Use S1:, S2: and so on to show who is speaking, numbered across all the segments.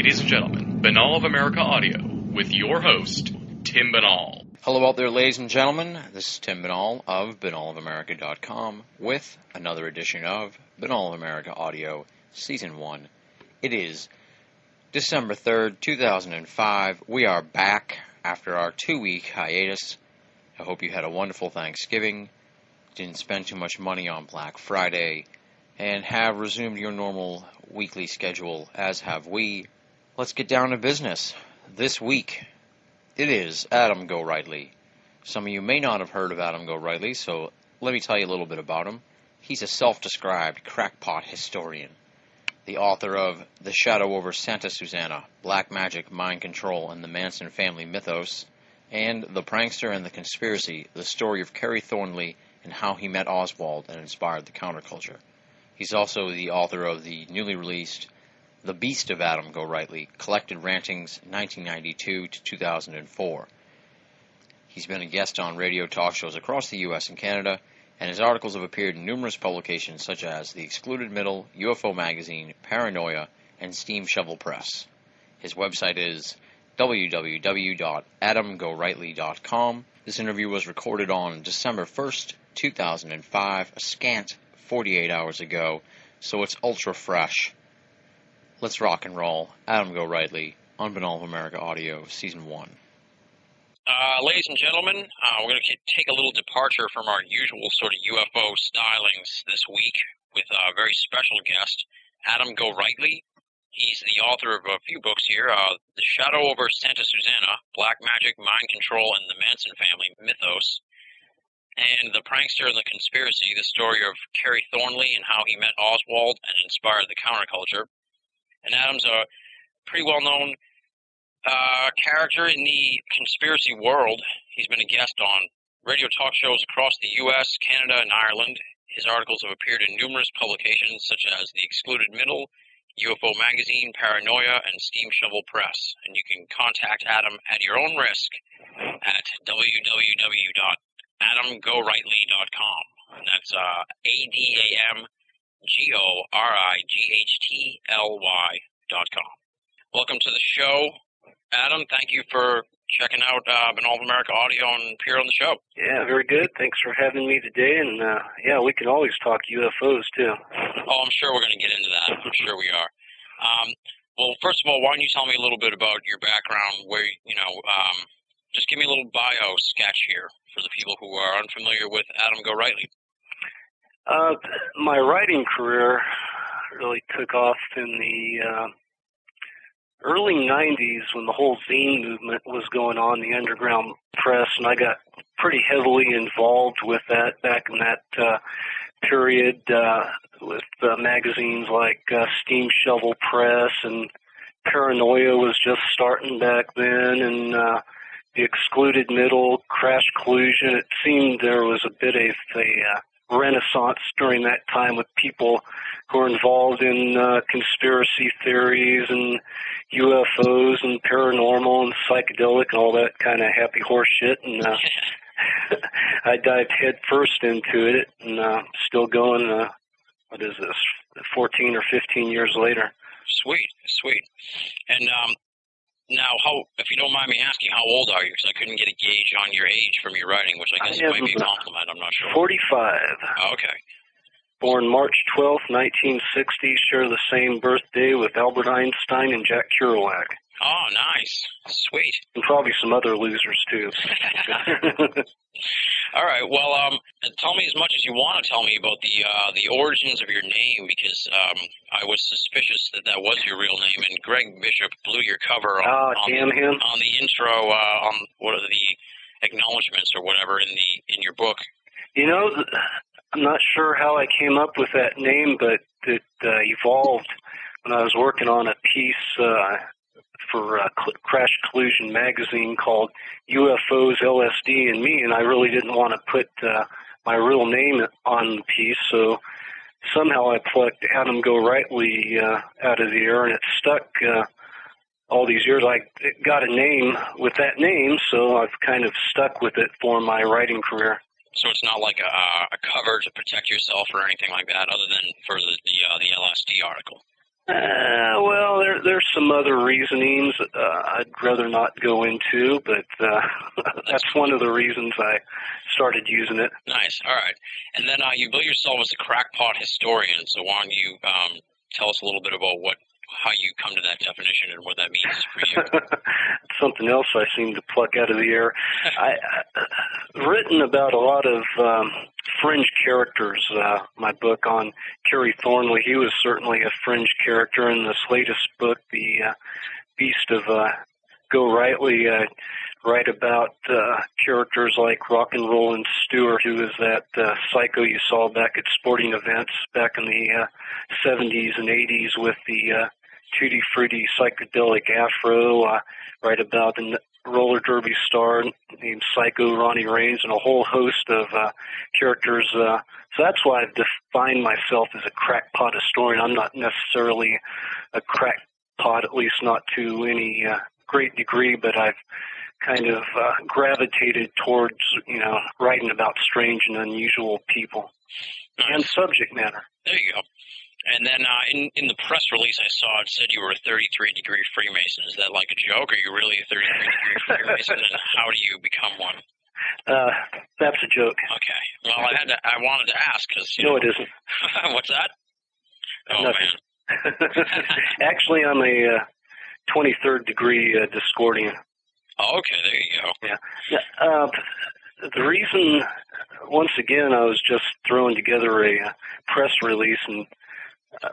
S1: ladies and gentlemen, Binnall of America Audio, with your host, Tim Binnall.
S2: Hello out there, ladies and gentlemen. This is Tim Binnall of BinnallofAmerica.com with another edition of Binnall of America Audio, Season 1. It is December 3rd, 2005. We are back after our 2-week hiatus. I hope you had a wonderful Thanksgiving, didn't spend too much money on Black Friday, and have resumed your normal weekly schedule, as have we. Let's get down to business. This week, it is Adam Gorightly. Some of you may not have heard of Adam Gorightly, so let me tell you a little bit about him. He's a self-described crackpot historian, the author of The Shadow over Santa Susana, Black Magic, Mind Control, and the Manson Family Mythos, and The Prankster and the Conspiracy, the story of Kerry, Thornley, and how he met Oswald and inspired the counterculture. He's also the author of the newly released The Beast of Adam Gorightly, Collected Rantings 1992 to 2004. He's been a guest on radio talk shows across the U.S. and Canada, and his articles have appeared in numerous publications such as The Excluded Middle, UFO Magazine, Paranoia, and Steam Shovel Press. His website is www.adamgorightly.com. This interview was recorded on December 1st, 2005, a scant 48 hours ago, so it's ultra fresh. Let's rock and roll. Adam Gorightly on Binnall of America Audio, Season 1.
S3: Ladies and gentlemen, we're going to take a little departure from our usual sort of UFO stylings this week with a very special guest, Adam Gorightly. He's the author of a few books here, The Shadow over Santa Susana, Black Magic, Mind Control, and the Manson Family Mythos, and The Prankster and the Conspiracy, the story of Kerry Thornley and how he met Oswald and inspired the counterculture. And Adam's a pretty well-known character in the conspiracy world. He's been a guest on radio talk shows across the U.S., Canada, and Ireland. His articles have appeared in numerous publications such as The Excluded Middle, UFO Magazine, Paranoia, and Steam Shovel Press. And you can contact Adam at your own risk at www.adamgorightly.com. And that's AdamGorightly.com. Welcome to the show, Adam. Thank you for checking out Binnall of America Audio and appear on the show.
S4: Yeah, very good. Thanks for having me today. And, yeah, we can always talk UFOs, too.
S3: Oh, I'm sure we're going to get into that. I'm sure we are. Well, first of all, why don't you tell me a little bit about your background, where, just give me a little bio sketch here for the people who are unfamiliar with Adam Gorightly.
S4: My writing career really took off in the early 90s when the whole zine movement was going on, the underground press, and I got pretty heavily involved with that back in that period with magazines like Steam Shovel Press, and Paranoia was just starting back then, and The Excluded Middle, Crash Collusion. It seemed there was a bit of a renaissance during that time with people who were involved in conspiracy theories and UFOs and paranormal and psychedelic and all that kind of happy horse shit. And I dived head first into it, and still going, what is this, 14 or 15 years later.
S3: Sweet. And now, if you don't mind me asking, how old are you? Because I couldn't get a gauge on your age from your writing, which I guess might be a compliment. I'm not sure.
S4: 45.
S3: Oh, okay.
S4: Born March 12th, 1960. Share the same birthday with Albert Einstein and Jack Kerouac.
S3: Oh, nice. Sweet.
S4: And probably some other losers, too.
S3: All right. Well, tell me as much as you want to tell me about the origins of your name, because I was suspicious that was your real name, and Greg Bishop blew your cover on the intro, on what are the acknowledgments or whatever in your book.
S4: You know, I'm not sure how I came up with that name, but it evolved when I was working on a piece for Crash Collusion magazine called UFOs, LSD, and Me, and I really didn't want to put my real name on the piece, so somehow I plucked Adam Gorightly out of the air, and it stuck all these years. I got a name with that name, so I've kind of stuck with it for my writing career.
S3: So it's not like a cover to protect yourself or anything like that, other than for the LSD article.
S4: Well, there's some other reasonings I'd rather not go into, but that's one of the reasons I started using it.
S3: Nice. All right. And then you bill yourself as a crackpot historian, so why don't you tell us a little bit about how you come to that definition and what that means for you?
S4: Something else I seem to pluck out of the air. I've written about a lot of fringe characters. My book on Kerry Thornley, he was certainly a fringe character. In this latest book, The Beast of Gorightly, I write about characters like Rock and Rollin' Stewart, who was that psycho you saw back at sporting events back in the 70s and 80s with the tutti frutti psychedelic afro. Write about the roller derby star named Psycho Ronnie Raines, and a whole host of characters. So that's why I've defined myself as a crackpot historian. I'm not necessarily a crackpot, at least not to any great degree, but I've kind of gravitated towards, writing about strange and unusual people and subject matter.
S3: There you go. And then in the press release I saw, it said you were a 33-degree Freemason. Is that like a joke? Are you really a 33-degree Freemason, and how do you become one?
S4: That's a joke.
S3: Okay. Well, I wanted to ask because
S4: no, it isn't.
S3: What's that? Oh,
S4: Nothing.
S3: Man.
S4: Actually, I'm a 23rd degree Discordian.
S3: Oh, okay. There you go.
S4: Yeah. The reason, once again, I was just throwing together a press release, and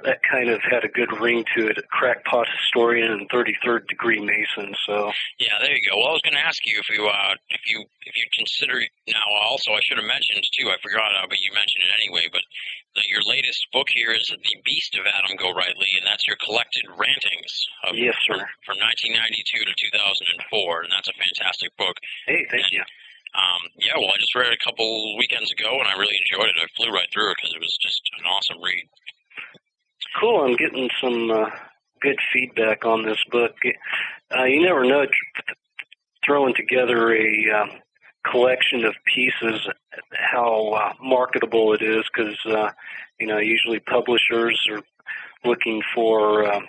S4: that kind of had a good ring to it. Crackpot historian and 33rd degree Mason. So
S3: yeah, there you go. Well, I was going to ask you if you consider now. Also, I should have mentioned too. I forgot, but you mentioned it anyway. But your latest book here is The Beast of Adam Gorightly, and that's your collected rantings.
S4: Yes, sir.
S3: From 1992 to 2004, and that's a fantastic book.
S4: Hey, thank you.
S3: Yeah, well, I just read it a couple weekends ago, and I really enjoyed it. I flew right through it because it was just an awesome read.
S4: Cool. I'm getting some good feedback on this book. You never know, throwing together a collection of pieces, how marketable it is, because, usually publishers are looking for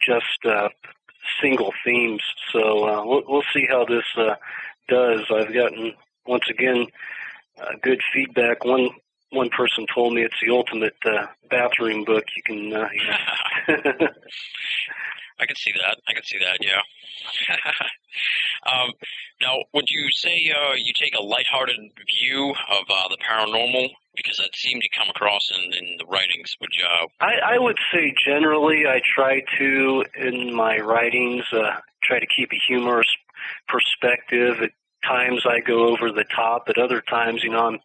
S4: just single themes. So we'll see how this does. I've gotten, once again, good feedback. One person told me it's the ultimate bathroom book. You can.
S3: I can see that. Yeah. Now, would you say you take a lighthearted view of the paranormal? Because that seemed to come across in the writings. Would you?
S4: I would say generally I try to, in my writings, try to keep a humorous perspective. At times I go over the top. At other times, I'm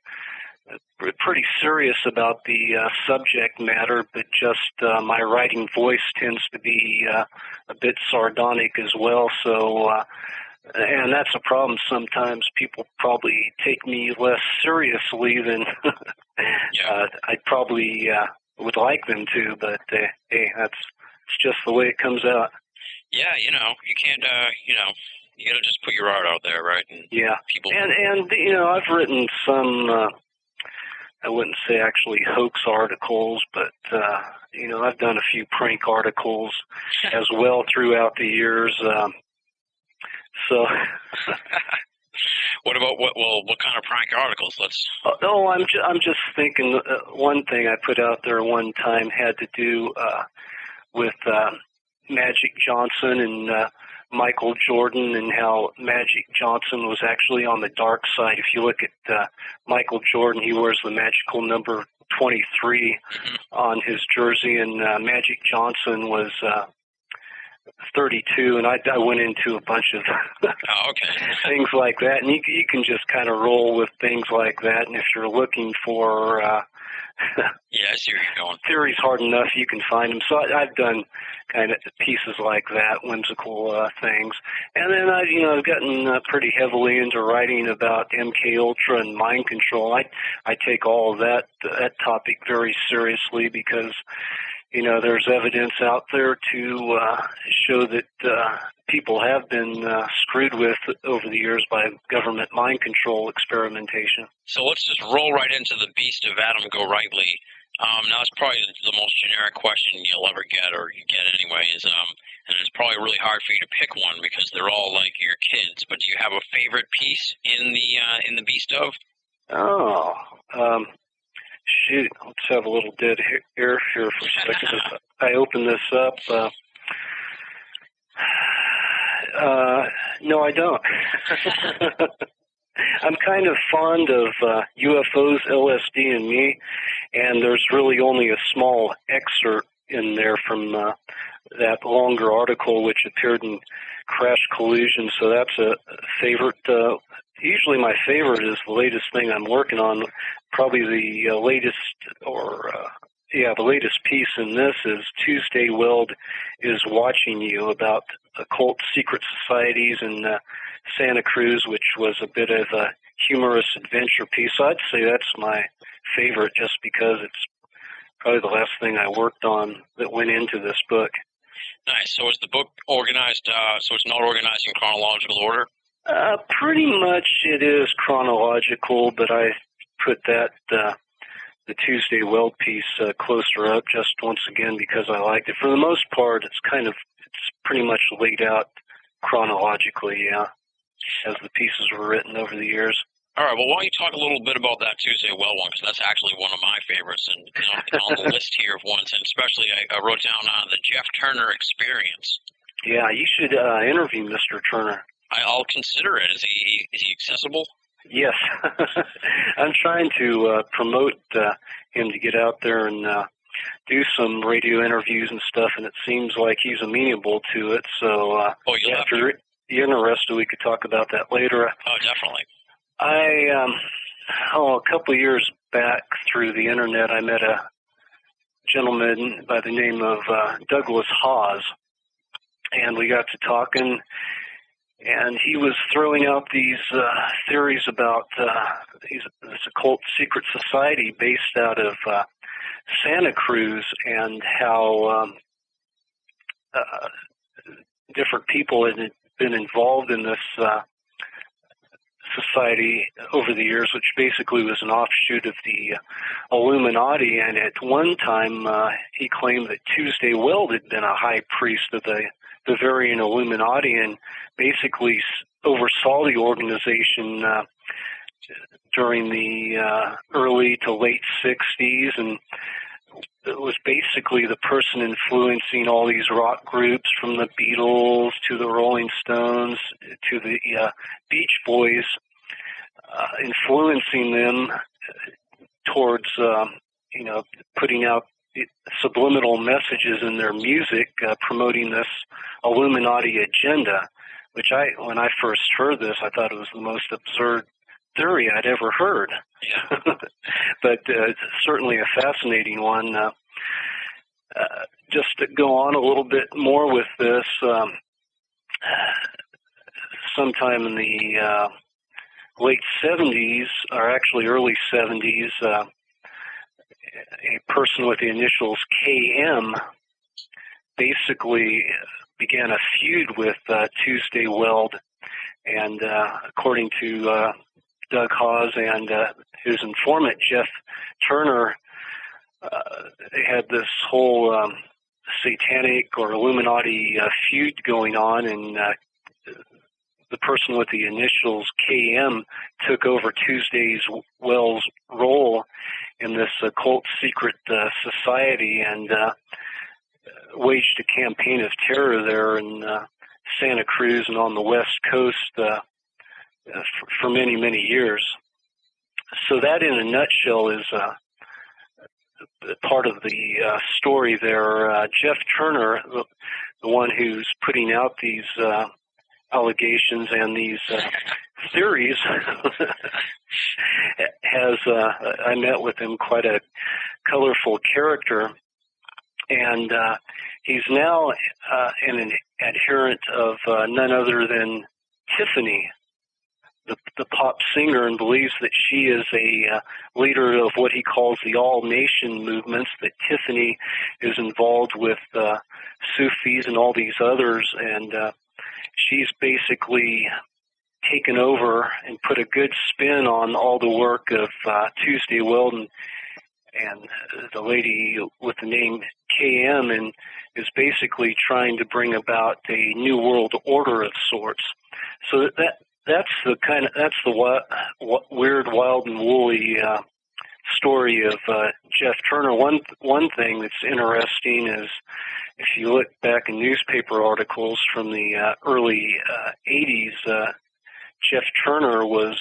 S4: pretty serious about the subject matter, but just my writing voice tends to be a bit sardonic as well. So, and that's a problem. Sometimes people probably take me less seriously than I probably would like them to. But hey, it's just the way it comes out.
S3: Yeah, you can't. You got to just put your art out there, right? And
S4: yeah.
S3: People.
S4: And I've written some. I wouldn't say actually hoax articles, but, I've done a few prank articles as well throughout the years. So.
S3: What about what kind of prank articles?
S4: I'm just thinking one thing I put out there one time had to do with Magic Johnson and Michael Jordan, and how Magic Johnson was actually on the dark side. If you look at Michael Jordan, he wears the magical number 23 on his jersey, and Magic Johnson was 32, and I went into a bunch of things like that, and you can just kind of roll with things like that, and if you're looking for
S3: yeah, I see where you're going.
S4: Theory's hard enough, you can find them. So I've done kind of pieces like that, whimsical things. And then I've gotten pretty heavily into writing about MK Ultra and mind control. I take all of that topic very seriously because there's evidence out there to show that people have been screwed with over the years by government mind control experimentation.
S3: So let's just roll right into The Beast of Adam Gorightly. Now, it's probably the most generic question you'll ever get, or you get anyway, and it's probably really hard for you to pick one because they're all like your kids. But do you have a favorite piece in the Bee Stove?
S4: Oh, shoot. Let's have a little dead air here for a second as I open this up. No, I don't. I'm kind of fond of UFOs, LSD, and me, and there's really only a small excerpt in there from that longer article which appeared in Crash Collusion, so that's a favorite. Usually my favorite is the latest thing I'm working on. Probably the the latest piece in this is Tuesday Weld is Watching You, about occult secret societies in Santa Cruz, which was a bit of a humorous adventure piece. So I'd say that's my favorite just because it's probably the last thing I worked on that went into this book.
S3: Nice. So is the book organized, so it's not organized in chronological order?
S4: Pretty much it is chronological, but I put that the Tuesday Weld piece closer up just once again because I liked it. For the most part, it's pretty much laid out chronologically, yeah, as the pieces were written over the years.
S3: All right, well, why don't you talk a little bit about that Tuesday Weld one, because that's actually one of my favorites and on the list here of ones, and especially I wrote down the Jeff Turner Experience.
S4: Yeah, you should interview Mr. Turner.
S3: I'll consider it. Is he accessible?
S4: Yes. I'm trying to promote him to get out there and do some radio interviews and stuff, and it seems like he's amenable to it. So if you're interested, we could talk about that later.
S3: Oh, definitely.
S4: A couple of years back through the internet, I met a gentleman by the name of Douglas Hawes, and we got to talking. And he was throwing out these theories about this occult secret society based out of Santa Cruz, and how different people had been involved in this society over the years, which basically was an offshoot of the Illuminati. And at one time, he claimed that Tuesday Weld had been a high priest of the Bavarian Illuminati and basically oversaw the organization during the early to late 60s, and it was basically the person influencing all these rock groups, from the Beatles to the Rolling Stones to the Beach Boys, influencing them towards putting out subliminal messages in their music, promoting this Illuminati agenda, which when I first heard this, I thought it was the most absurd theory I'd ever heard.
S3: Yeah.
S4: But it's certainly a fascinating one. Just to go on a little bit more with this, sometime in the late 70s, or actually early 70s, a person with the initials KM basically began a feud with Tuesday Weld, and according to Doug Hawes and his informant Jeff Turner, they had this whole satanic or Illuminati feud going on, and the person with the initials KM took over Tuesday Weld's role in this occult secret society, and waged a campaign of terror there in Santa Cruz and on the West Coast for many, many years. So that, in a nutshell, is part of the story there. Jeff Turner, the one who's putting out these allegations and these theories, I met with him, quite a colorful character, and he's now an adherent of none other than Tiffany, the pop singer, and believes that she is a leader of what he calls the all-nation movements, that Tiffany is involved with Sufis and all these others, and she's basically taken over and put a good spin on all the work of Tuesday Weld, and the lady with the name KM and is basically trying to bring about a new world order of sorts. So that's the weird, wild, and woolly story of Jeff Turner. One thing that's interesting is if you look back in newspaper articles from the early 80s, Jeff Turner was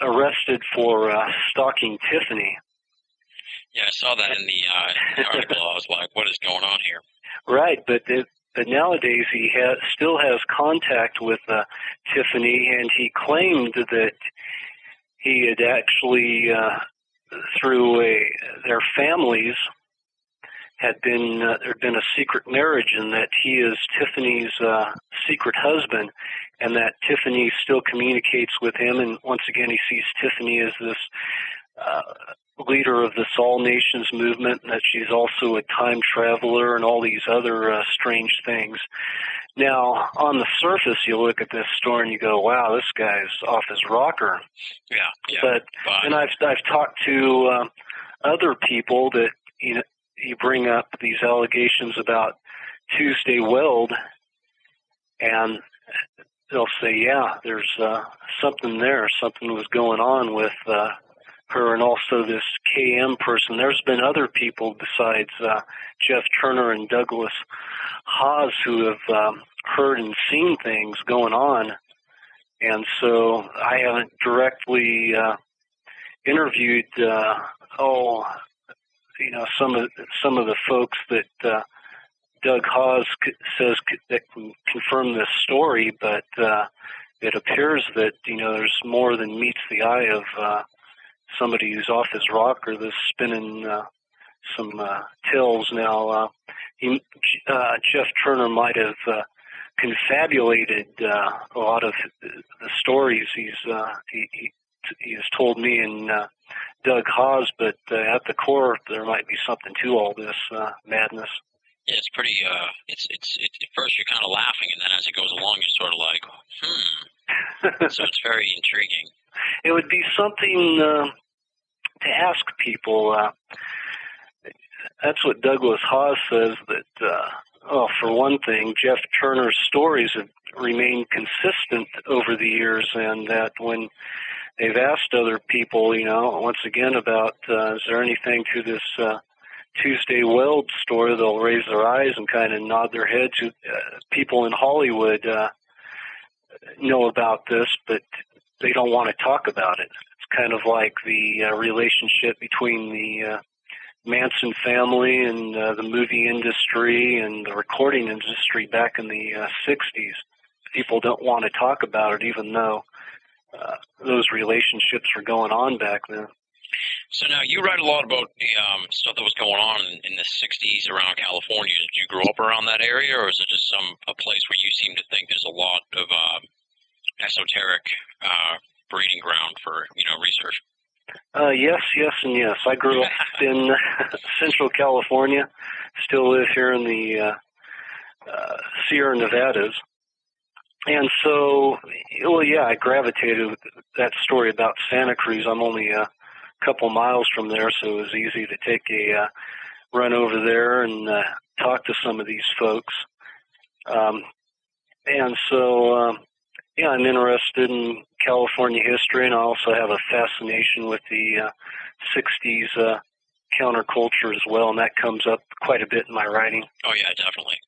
S4: arrested for stalking Tiffany.
S3: Yeah, I saw that in the article. I was like, what is going on here?
S4: Right, but nowadays he still has contact with Tiffany, and he claimed that he had actually, through their families, there'd been a secret marriage, and that he is Tiffany's secret husband, and that Tiffany still communicates with him. And once again, he sees Tiffany as this leader of this all nations movement, and that she's also a time traveler and all these other strange things. Now, on the surface, you look at this story and you go, wow, this guy's off his rocker.
S3: Yeah.
S4: But and I've talked to other people that, you bring up these allegations about Tuesday Weld, and they'll say, yeah, there's something there. Something was going on with her and also this KM person. There's been other people besides Jeff Turner and Douglas Haas who have heard and seen things going on. And so I haven't directly interviewed some of the folks that Doug Haas says that can confirm this story, but it appears that there's more than meets the eye of somebody who's off his rocker that's spinning some tales. Now, Jeff Turner might have confabulated a lot of the stories he has told me and Doug Haas, but at the core, there might be something to all this madness.
S3: Yeah, it's pretty. It's at first you're kind of laughing, and then as it goes along, you're sort of like, So it's very intriguing.
S4: It would be something to ask people. That's what Douglas Haas says, that, for one thing, Jeff Turner's stories have remained consistent over the years, and that when they've asked other people, once again about, is there anything to this Tuesday Weld story, they'll raise their eyes and kind of nod their heads. People in Hollywood know about this, but they don't want to talk about it. It's kind of like the relationship between the Manson family and the movie industry and the recording industry back in the 60s. People don't want to talk about it, even though those relationships were going on back then.
S3: So now you write a lot about the stuff that was going on in the 60s around California. Did you grow up around that area, or is it just a place where you seem to think there's a lot of esoteric breeding ground for research?
S4: Yes, and yes. I grew up in Central California. Still live here in the Sierra Nevadas. And so, I gravitated with that story about Santa Cruz. I'm only a couple miles from there, so it was easy to take a run over there and talk to some of these folks. And so, I'm interested in California history, and I also have a fascination with the 60s counterculture as well, and that comes up quite a bit in my writing.
S3: Oh, yeah, definitely.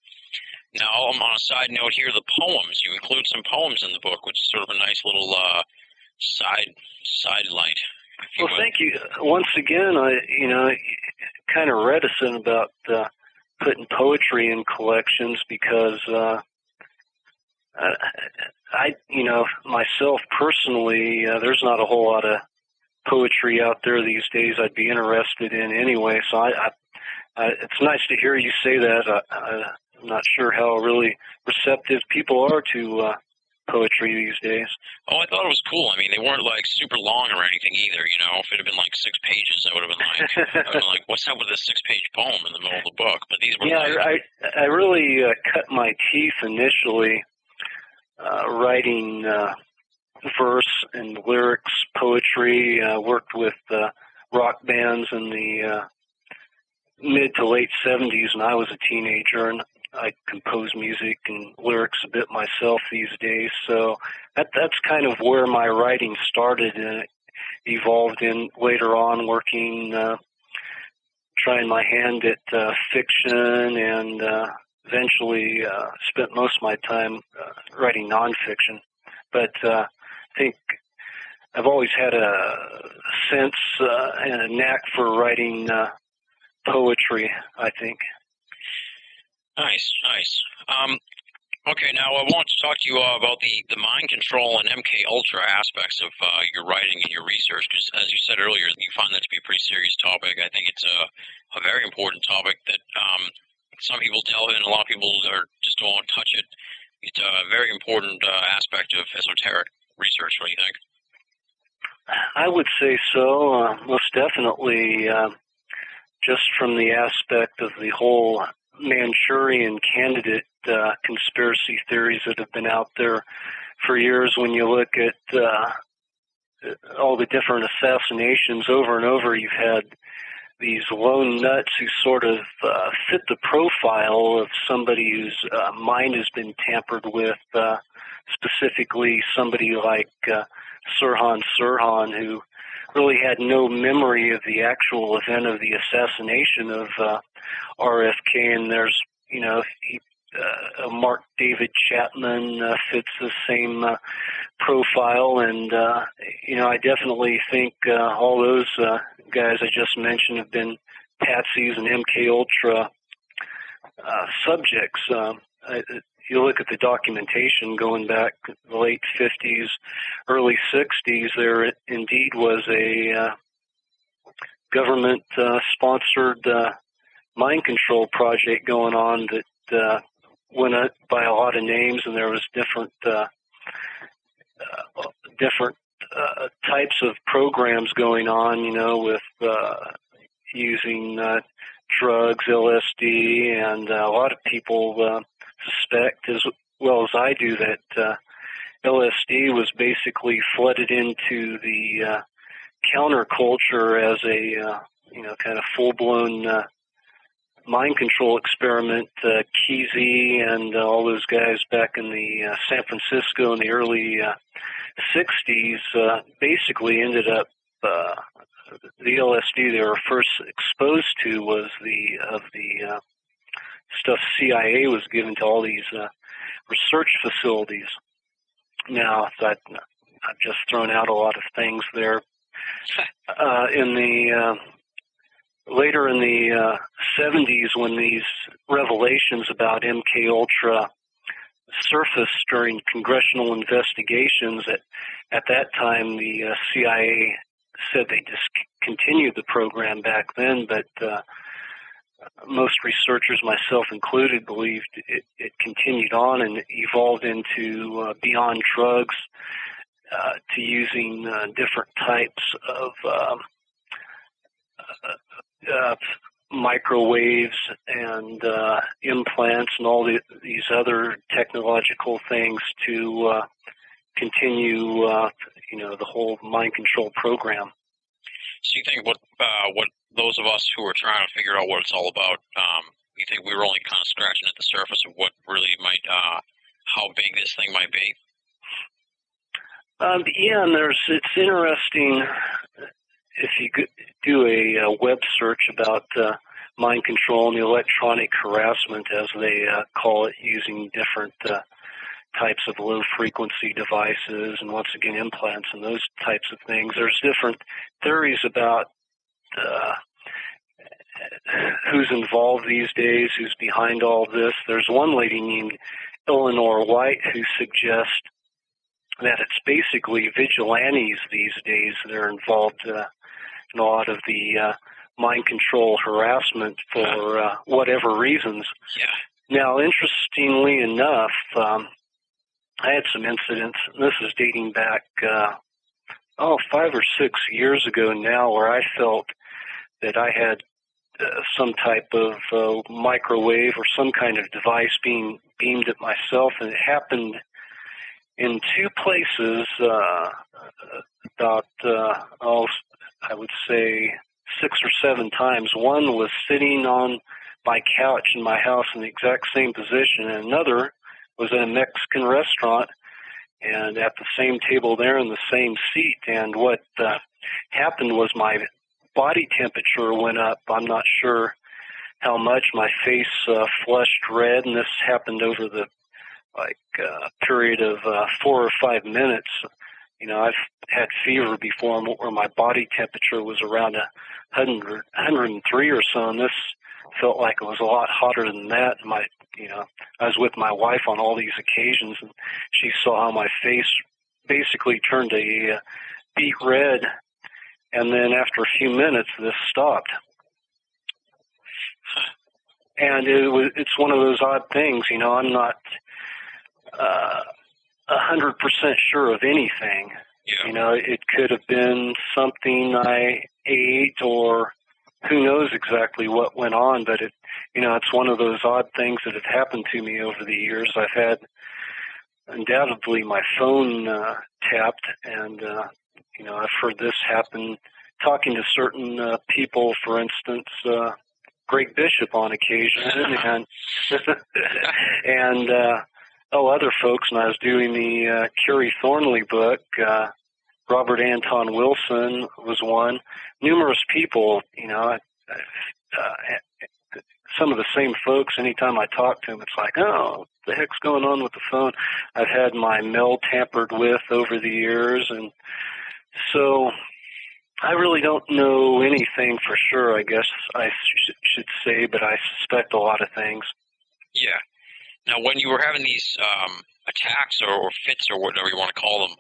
S3: Now, on a side note here, the poems. You include some poems in the book, which is sort of a nice little side light.
S4: Well, thank you. Once again, kind of reticent about putting poetry in collections because I myself personally, there's not a whole lot of poetry out there these days I'd be interested in anyway. So it's nice to hear you say that. I'm not sure how really receptive people are to poetry these days.
S3: Oh, I thought it was cool. I mean, they weren't like super long or anything either. If it had been like 6 pages, I would have been like, what's up with this 6-page poem in the middle of the book? But these were
S4: I really cut my teeth initially writing verse and lyrics, poetry. Worked with rock bands in the mid to late 70s when I was a teenager, and I compose music and lyrics a bit myself these days. So that's kind of where my writing started, and it evolved in later on working, trying my hand at fiction, and eventually spent most of my time writing nonfiction. But I think I've always had a sense and a knack for writing poetry, I think.
S3: Nice. Okay, now I want to talk to you about the mind control and MK Ultra aspects of your writing and your research, because as you said earlier, you find that to be a pretty serious topic. I think it's a very important topic that some people delve in, a lot of people just don't want to touch it. It's a very important aspect of esoteric research. What do you think?
S4: I would say so, most definitely, just from the aspect of the whole Manchurian candidate conspiracy theories that have been out there for years. When you look at all the different assassinations over and over, you've had these lone nuts who sort of fit the profile of somebody whose mind has been tampered with, specifically somebody like Sirhan Sirhan, who really had no memory of the actual event of the assassination of RFK. And there's, Mark David Chapman fits the same profile. And, I definitely think all those guys I just mentioned have been patsies and MK Ultra subjects. You look at the documentation going back the late 50s, early 60s, there indeed was a government-sponsored mind control project going on that went up by a lot of names, and there was different types of programs going on, with using drugs, LSD, and a lot of people suspect, as well as I do, that LSD was basically flooded into the counterculture as a kind of full-blown mind control experiment. Kesey and all those guys back in the San Francisco in the early 60s basically ended up the LSD they were first exposed to was the stuff CIA was given to all these research facilities. Now, I've just thrown out a lot of things there. Later in the 70s, when these revelations about MK Ultra surfaced during congressional investigations, at that time the CIA said they discontinued the program back then, but most researchers, myself included, believed it continued on and evolved into beyond drugs, to using different types of microwaves and implants and all these other technological things to continue, the whole mind control program.
S3: So you think what those of us who are trying to figure out what it's all about, you think we were only kind of scratching at the surface of what really might, how big this thing might be?
S4: Yeah, and it's interesting if you do a web search about mind control and the electronic harassment, as they call it, using different types of low-frequency devices and, once again, implants and those types of things. There's different theories about who's involved these days, who's behind all this. There's one lady named Eleanor White who suggests that it's basically vigilantes these days that are involved in a lot of the mind control harassment for whatever reasons.
S3: Yeah.
S4: Now, interestingly enough, I had some incidents, and this is dating back 5 or 6 years ago now, where I felt that I had some type of microwave or some kind of device being beamed at myself, and it happened in two places about, I would say 6 or 7 times. One was sitting on my couch in my house in the exact same position, and another was in a Mexican restaurant and at the same table there in the same seat. And what happened was my body temperature went up. I'm not sure how much. My face flushed red, and this happened over the period of 4 or 5 minutes. You know, I've had fever before where my body temperature was around 103 or so, and this felt like it was a lot hotter than that. I was with my wife on all these occasions, and she saw how my face basically turned a beet red, and then after a few minutes, this stopped. And it's one of those odd things, you know. I'm not 100% sure of anything.
S3: Yeah.
S4: You know, it could have been something I ate, or who knows exactly what went on, but it's one of those odd things that have happened to me over the years. I've had undoubtedly my phone tapped, and I've heard this happen talking to certain people, for instance, Greg Bishop on occasion, and other folks. And I was doing the Kerry Thornley book. Robert Anton Wilson was one. Numerous people, some of the same folks. Anytime I talk to them, it's like, oh, what the heck's going on with the phone? I've had my mail tampered with over the years, and so I really don't know anything for sure, I guess I should say, but I suspect a lot of things.
S3: Yeah. Now, when you were having these attacks or fits or whatever you want to call them,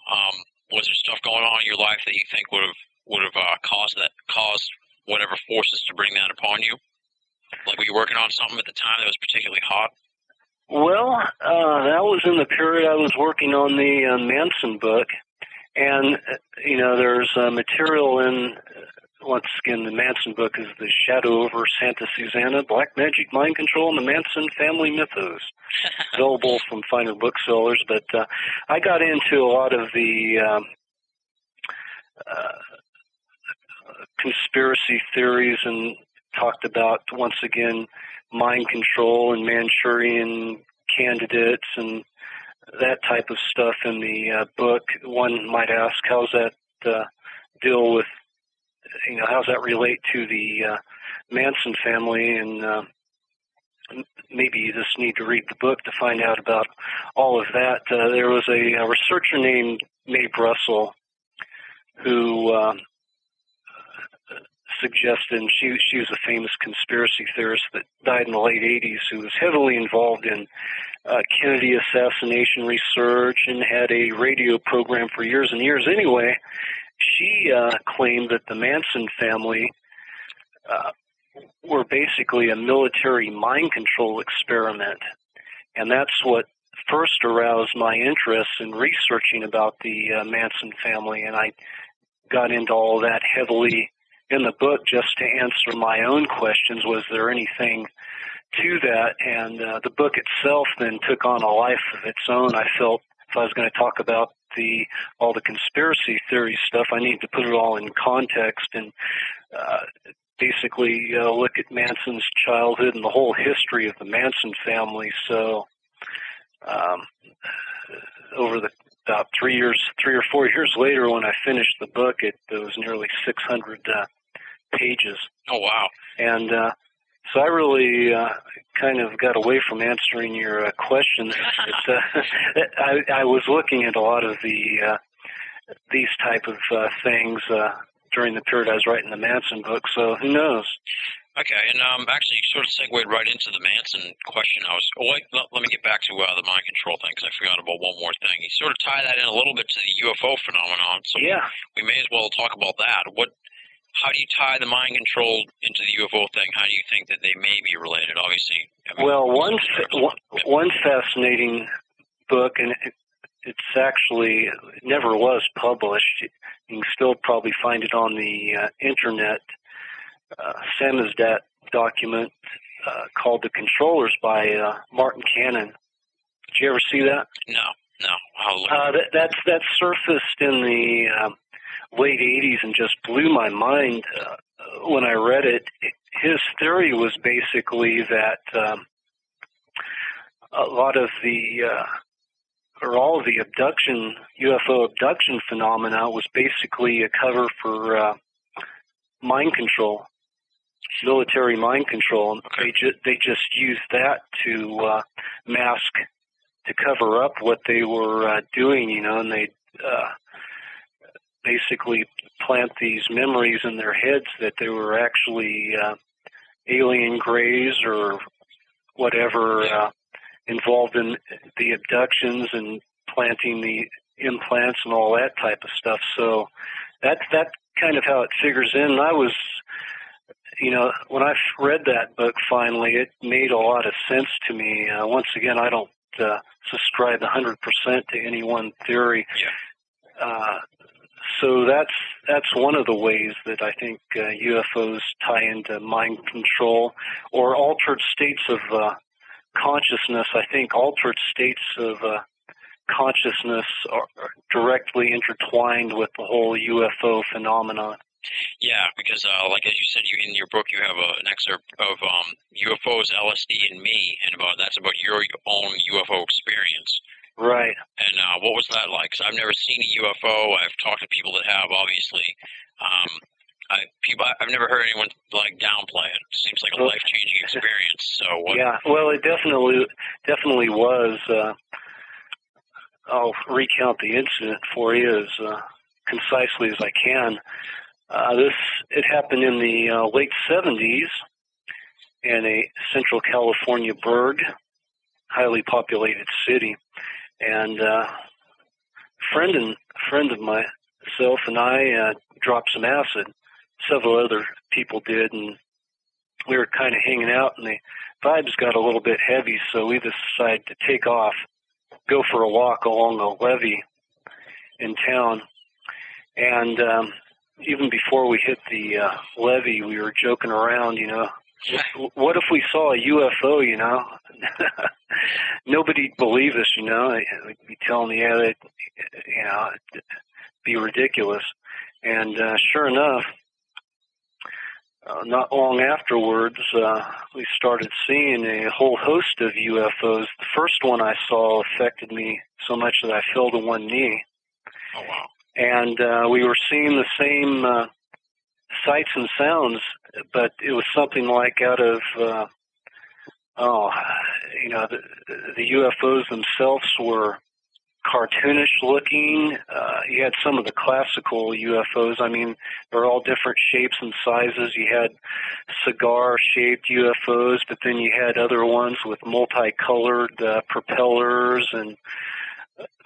S3: was there stuff going on in your life that you think would have caused whatever forces to bring that upon you? Like, were you working on something at the time that was particularly hot?
S4: Well, that was in the period I was working on the Manson book. And, there's material in, once again, the Manson book is The Shadow over Santa Susana, Black Magic, Mind Control, and the Manson Family Mythos, available from finer booksellers. But I got into a lot of the conspiracy theories and talked about, once again, mind control and Manchurian candidates and that type of stuff in the book. One might ask, how's that deal with, how's that relate to the Manson family? And maybe you just need to read the book to find out about all of that. There was a researcher named Mae Brussel who suggested, and she was a famous conspiracy theorist that died in the late 80s, who was heavily involved in Kennedy assassination research and had a radio program for years and years. Anyway, she claimed that the Manson family were basically a military mind control experiment, and that's what first aroused my interest in researching about the Manson family, and I got into all that heavily in the book just to answer my own questions. Was there anything to that? And the book itself then took on a life of its own. I felt if I was going to talk about all the conspiracy theory stuff, I need to put it all in context and basically look at Manson's childhood and the whole history of the Manson family. So over about 3 or 4 years later, when I finished the book, it was nearly 600 pages.
S3: Oh, wow.
S4: And so I really kind of got away from answering your questions. I was looking at a lot of these type of things during the period I was writing the Manson book, so who knows?
S3: Okay, and actually you sort of segued right into the Manson question. Let me get back to the mind control thing, because I forgot about one more thing. You sort of tie that in a little bit to the UFO phenomenon, so yeah, we may as well talk about that. How do you tie the mind control into the UFO thing? How do you think that they may be related? Obviously,
S4: well, one fascinating book, and it's actually never was published. You can still probably find it on the internet. Samizdat document called The Controllers by Martin Cannon. Did you ever see that?
S3: No. No.
S4: That surfaced in the late 80s and just blew my mind when I read it. His theory was basically that a lot of the or all of the UFO abduction phenomena was basically a cover for mind control, military mind control. They just used that to mask, to cover up what they were doing, and they basically plant these memories in their heads that they were actually alien greys or whatever involved in the abductions and planting the implants and all that type of stuff. So that's kind of how it figures in. And I was, when I read that book finally, it made a lot of sense to me. Once again, I don't subscribe 100% to any one theory.
S3: Yeah.
S4: So that's one of the ways that I think UFOs tie into mind control or altered states of consciousness. I think altered states of consciousness are directly intertwined with the whole UFO phenomenon.
S3: Yeah, because like as you said, in your book you have an excerpt of UFOs, LSD, and Me, and that's about your own UFO experience.
S4: Right.
S3: And what was that like? Because I've never seen a UFO. I've talked to people that have, obviously. I've never heard anyone downplay it. It seems like a life-changing experience. So
S4: yeah, well, it definitely was. I'll recount the incident for you as concisely as I can. It happened in the late 70s in a Central California burg, highly populated city. And a friend of myself and I dropped some acid. Several other people did, and we were kind of hanging out, and the vibes got a little bit heavy, so we decided to take off, go for a walk along a levee in town. And even before we hit the levee, we were joking around, what if we saw a UFO, Nobody'd believe us, We'd be telling the other, it'd be ridiculous. And sure enough, not long afterwards, we started seeing a whole host of UFOs. The first one I saw affected me so much that I fell to one knee.
S3: Oh, wow.
S4: And we were seeing the same sights and sounds, but it was something like out of, the UFOs themselves were cartoonish looking. You had some of the classical UFOs. I mean, they're all different shapes and sizes. You had cigar-shaped UFOs, but then you had other ones with multicolored propellers and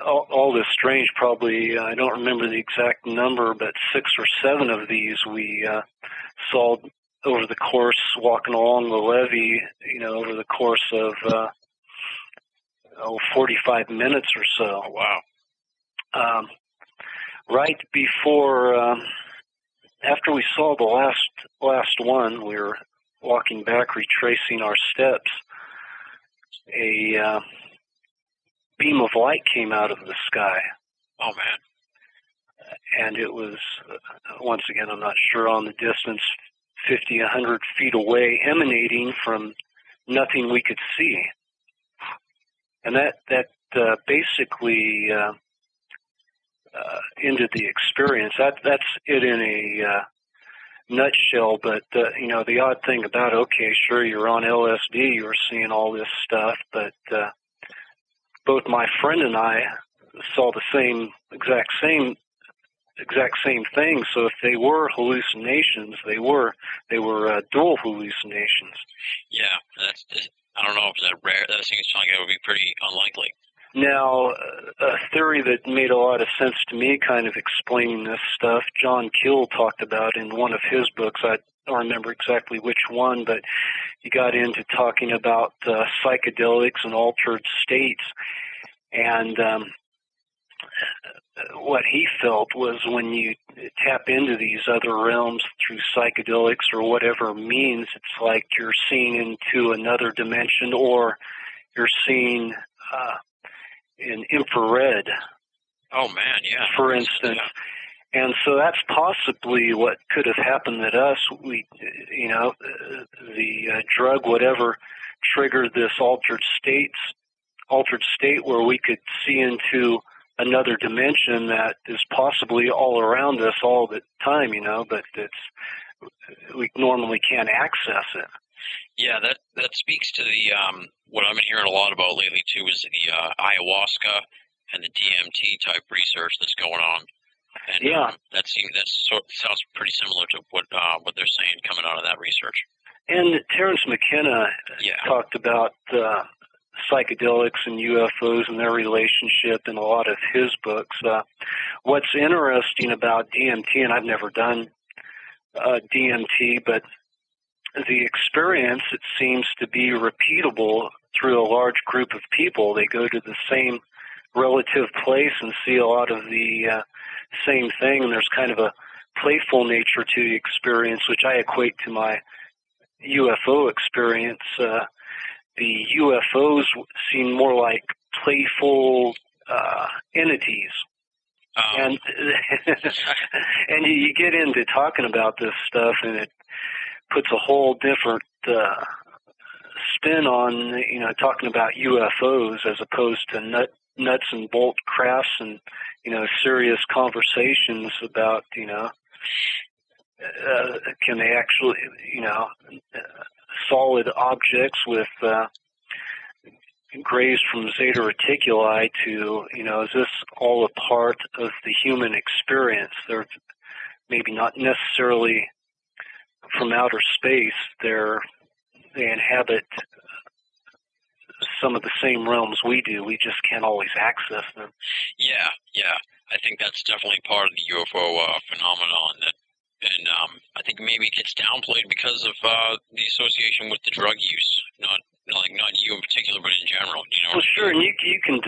S4: all this strange, probably, I don't remember the exact number, but 6 or 7 of these we saw over the course, walking along the levee, over the course of 45 minutes or so.
S3: Oh, wow.
S4: Right before, after we saw the last one, we were walking back, retracing our steps. A beam of light came out of the sky.
S3: Oh, man.
S4: And it was, once again, I'm not sure on the distance, 50, 100 feet away, emanating from nothing we could see. And that basically ended the experience. That's it in a nutshell. But the odd thing about sure, you're on LSD, you're seeing all this stuff, but both my friend and I saw the exact same thing. So if they were hallucinations, they were dual hallucinations.
S3: Yeah, I don't know if that rare. That seems like it would be pretty unlikely.
S4: Now, a theory that made a lot of sense to me, kind of explaining this stuff, John Keel talked about in one of his books. I don't remember exactly which one, but he got into talking about psychedelics and altered states. And what he felt was when you tap into these other realms through psychedelics or whatever means, it's like you're seeing into another dimension, or you're seeing in infrared.
S3: Oh man, yeah.
S4: For instance.
S3: Yeah.
S4: And so that's possibly what could have happened at us. The drug, whatever, triggered this altered state where we could see into another dimension that is possibly all around us all the time, but we normally can't access it.
S3: Yeah, that speaks to the what I've been hearing a lot about lately too is the ayahuasca and the DMT type research that's going on. And
S4: yeah,
S3: sounds pretty similar to what they're saying coming out of that research.
S4: And Terence McKenna talked about psychedelics and UFOs and their relationship in a lot of his books. What's interesting about DMT, and I've never done DMT, but the experience, it seems to be repeatable through a large group of people. They go to the same relative place and see a lot of the same thing, and there's kind of a playful nature to the experience, which I equate to my UFO experience. The UFOs seem more like playful entities. And and you get into talking about this stuff, and it puts a whole different spin on, talking about UFOs as opposed to nuts and bolt crafts and, serious conversations about, can they actually, solid objects with grays from Zeta Reticuli to, is this all a part of the human experience? They're maybe not necessarily from outer space. They inhabit some of the same realms we do. We just can't always access them.
S3: Yeah. I think that's definitely part of the UFO phenomenon. And I think maybe it gets downplayed because of the association with the drug use. Not you in particular, but in general.
S4: Well, sure, and you can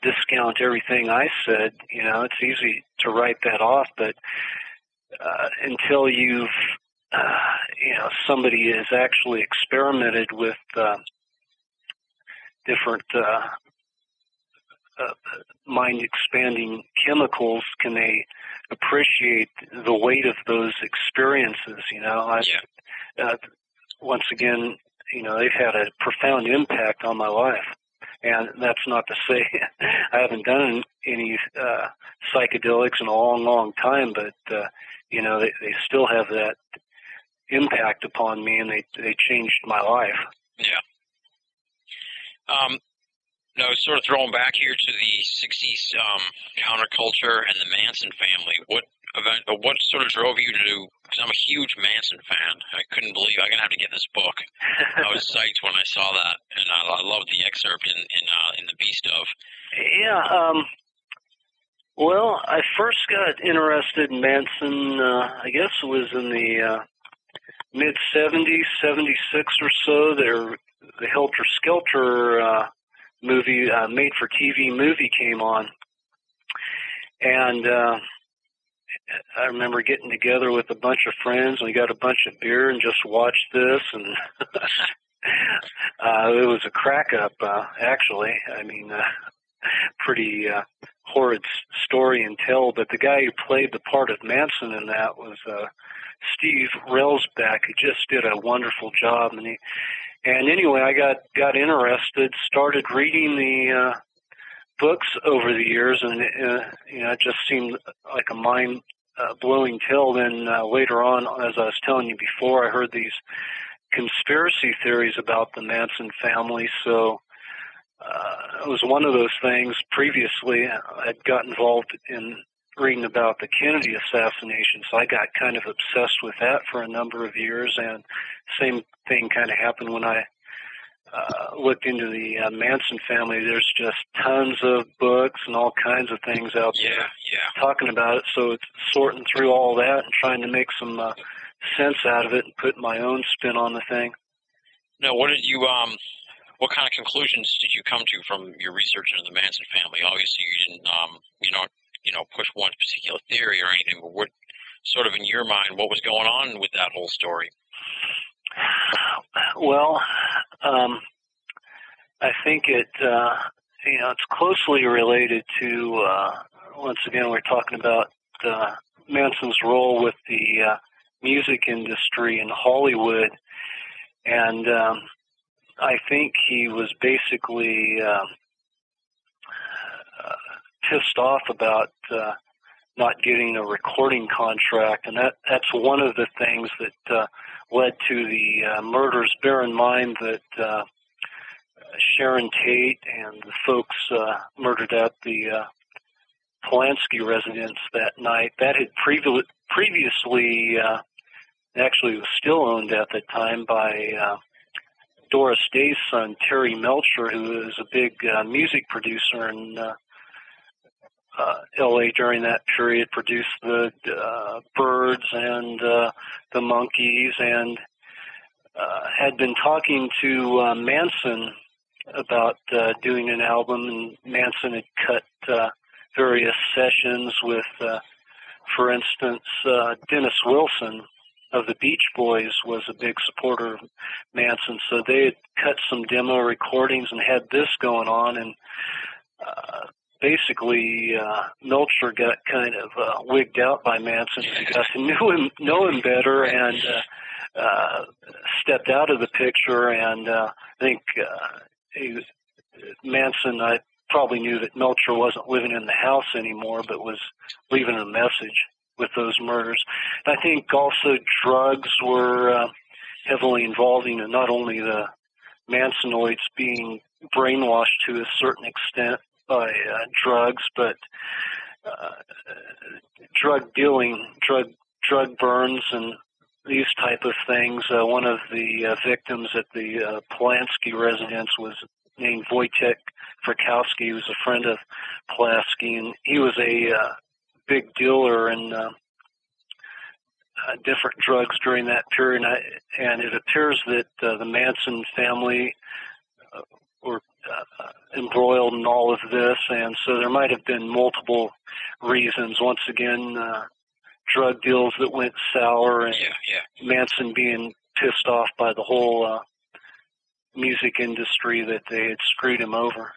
S4: discount everything I said. It's easy to write that off, but until you've somebody has actually experimented with different mind-expanding chemicals, can they appreciate the weight of those experiences? Once again, they've had a profound impact on my life. And that's not to say I haven't done any psychedelics in a long, long time, but, they still have that impact upon me, and they changed my life.
S3: Yeah. Now, sort of throwing back here to the 60s counterculture and the Manson family, what sort of drove you to, because I'm a huge Manson fan. I couldn't believe I'm going to have to get this book. I was psyched when I saw that, and I loved the excerpt in The Beast of.
S4: Yeah, well, I first got interested in Manson, I guess it was in the mid-70s, 76 or so. The Helter Skelter movie, made-for-TV movie came on. And I remember getting together with a bunch of friends, and we got a bunch of beer and just watched this, and it was a crack-up, actually. I mean, pretty horrid story and tell, but the guy who played the part of Manson in that was Steve Railsback, who just did a wonderful job. And anyway, I got interested, started reading the books over the years, and it just seemed like a mind-blowing tale. Then later on, as I was telling you before, I heard these conspiracy theories about the Manson family. So it was one of those things. Previously, I'd got involved in reading about the Kennedy assassination, so I got kind of obsessed with that for a number of years, and same thing kind of happened when I looked into the Manson family. There's just tons of books and all kinds of things out there talking about it, so it's sorting through all that and trying to make some sense out of it and put my own spin on the thing.
S3: Now, what kind of conclusions did you come to from your research into the Manson family? Obviously, you didn't, push one particular theory or anything, but what sort of in your mind, what was going on with that whole story?
S4: Well, I think it it's closely related to, once again, we're talking about Manson's role with the music industry in Hollywood. And I think he was basically pissed off about not getting a recording contract, and that's one of the things that led to the murders. Bear in mind that Sharon Tate and the folks murdered at the Polanski residence that night, that had previously, actually was still owned at the time by Doris Day's son, Terry Melcher, who was a big music producer in L.A. during that period, produced the Byrds and the Monkees, and had been talking to Manson about doing an album, and Manson had cut various sessions with, for instance, Dennis Wilson of the Beach Boys was a big supporter of Manson, so they had cut some demo recordings and had this going on, and basically Melcher got kind of wigged out by Manson. He got to know him better and stepped out of the picture, and I think Manson, I probably knew that Melcher wasn't living in the house anymore, but was leaving a message with those murders. I think also drugs were heavily involving, and not only the Mansonoids being brainwashed to a certain extent by drugs, but drug dealing, drug burns, and these type of things. One of the victims at the Polanski residence was named Wojtek Frykowski. He was a friend of Pulaski, and he was a big dealer in different drugs during that period, and it appears that the Manson family were embroiled in all of this, and so there might have been multiple reasons. Once again, drug deals that went sour, and Manson being pissed off by the whole music industry that they had screwed him over.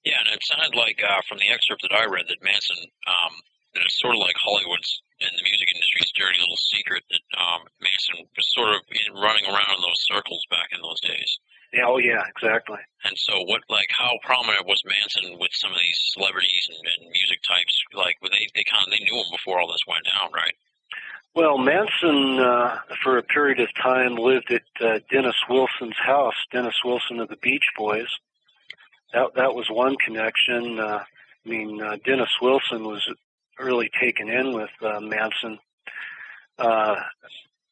S3: Yeah, and it sounded like from the excerpt that I read that Manson, that it's sort of like Hollywood's and the music industry's dirty little secret that Manson was sort of running around in those circles back in those days.
S4: Yeah, oh yeah, exactly.
S3: And so how prominent was Manson with some of these celebrities and music types? Like, they knew him before all this went down, right?
S4: Well, Manson, for a period of time, lived at Dennis Wilson's house, Dennis Wilson of the Beach Boys. That was one connection. Dennis Wilson was really taken in with Manson.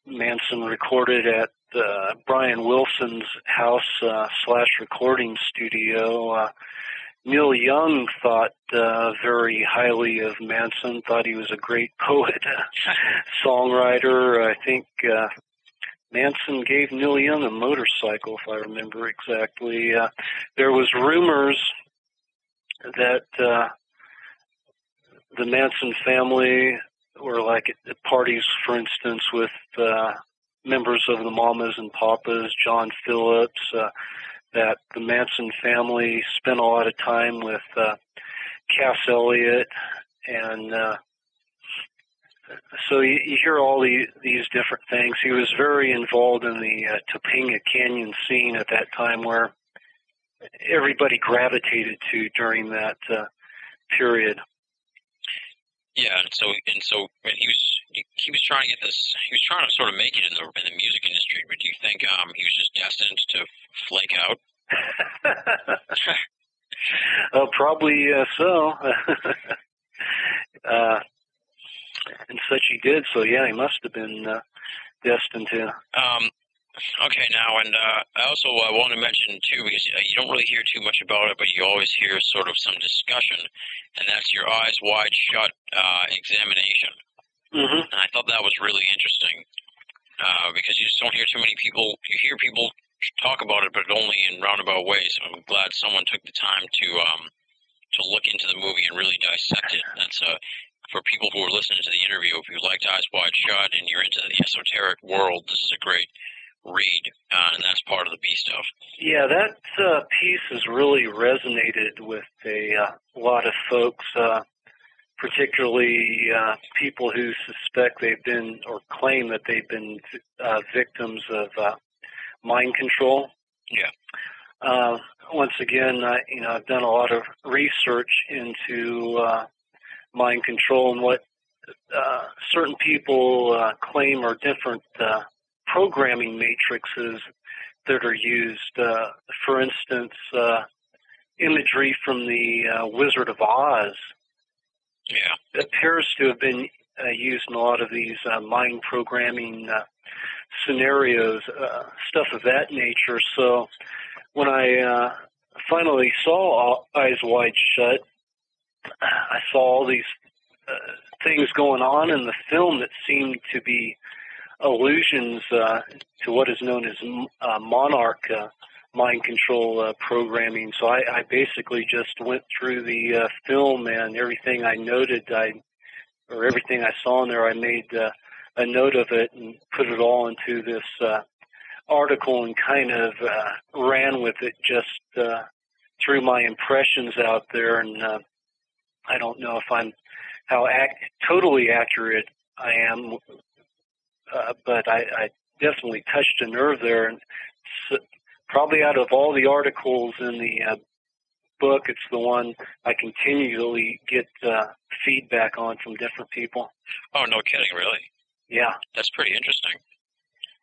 S4: Manson recorded at Brian Wilson's house / recording studio. Neil Young thought very highly of Manson, thought he was a great poet, songwriter. I think Manson gave Neil Young a motorcycle, if I remember exactly. There was rumors that the Manson family were like at parties, for instance, with members of the Mamas and Papas, John Phillips, that the Manson family spent a lot of time with Cass Elliot, and so you hear all these different things. He was very involved in the Topanga Canyon scene at that time, where everybody gravitated to during that period.
S3: Yeah, and so he was trying to get this. He was trying to sort of make it in the music industry. But do you think he was just destined to flake out?
S4: Probably so. And such he did. So yeah, he must have been destined to.
S3: Okay, now, and I also want to mention, too, because you don't really hear too much about it, but you always hear sort of some discussion, and that's your eyes wide shut examination.
S4: Mm-hmm.
S3: And I thought that was really interesting, because you just don't hear too many people. You hear people talk about it, but only in roundabout ways. I'm glad someone took the time to look into the movie and really dissect it. That's for people who are listening to the interview, if you liked Eyes Wide Shut and you're into the esoteric world, this is a great read, and that's part of the B stuff.
S4: Yeah, that piece has really resonated with a lot of folks, particularly people who suspect they've been or claim that they've been victims of mind control.
S3: Yeah.
S4: Once again, I've done a lot of research into mind control and what certain people claim are different programming matrices that are used. For instance, imagery from the Wizard of Oz appears to have been used in a lot of these mind programming scenarios, stuff of that nature. So when I finally saw Eyes Wide Shut, I saw all these things going on in the film that seemed to be allusions to what is known as monarch mind control programming. So I basically just went through the film, and everything I noted, or everything I saw in there, I made a note of it and put it all into this article and kind of ran with it, just threw my impressions out there. And I don't know if I'm totally accurate I am, but I definitely touched a nerve there. And probably out of all the articles in the book, it's the one I continually get feedback on from different people.
S3: Oh, no kidding, really?
S4: Yeah.
S3: That's pretty interesting.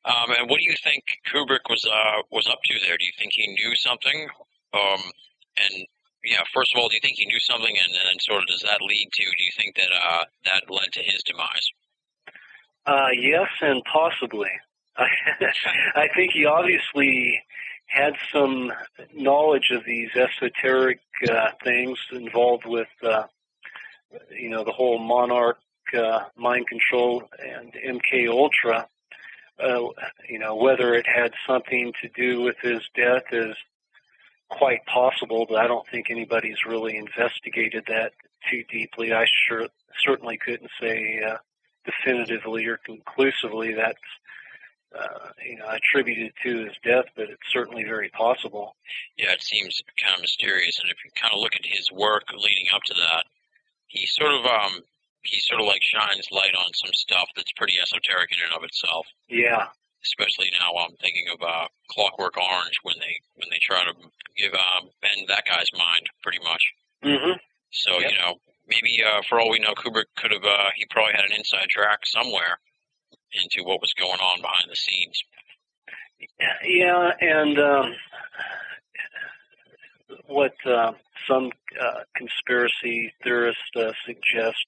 S3: And what do you think Kubrick was up to there? Do you think he knew something? And yeah, first of all, do you think he knew something, and then sort of does that lead to? Do you think that that led to his demise?
S4: Yes, and possibly. I think he obviously had some knowledge of these esoteric things involved with, the whole monarch mind control and MK Ultra. Whether it had something to do with his death is quite possible, but I don't think anybody's really investigated that too deeply. I certainly couldn't say definitively or conclusively that's attributed to his death, but it's certainly very possible.
S3: Yeah, it seems kind of mysterious, and if you kind of look at his work leading up to that, he sort of like shines light on some stuff that's pretty esoteric in and of itself.
S4: Yeah.
S3: Especially now, I'm thinking of Clockwork Orange when they try to bend that guy's mind, pretty much.
S4: Mm-hmm.
S3: So maybe for all we know, Kubrick could have he probably had an inside track somewhere into what was going on behind the scenes.
S4: Yeah, and what some conspiracy theorists suggest,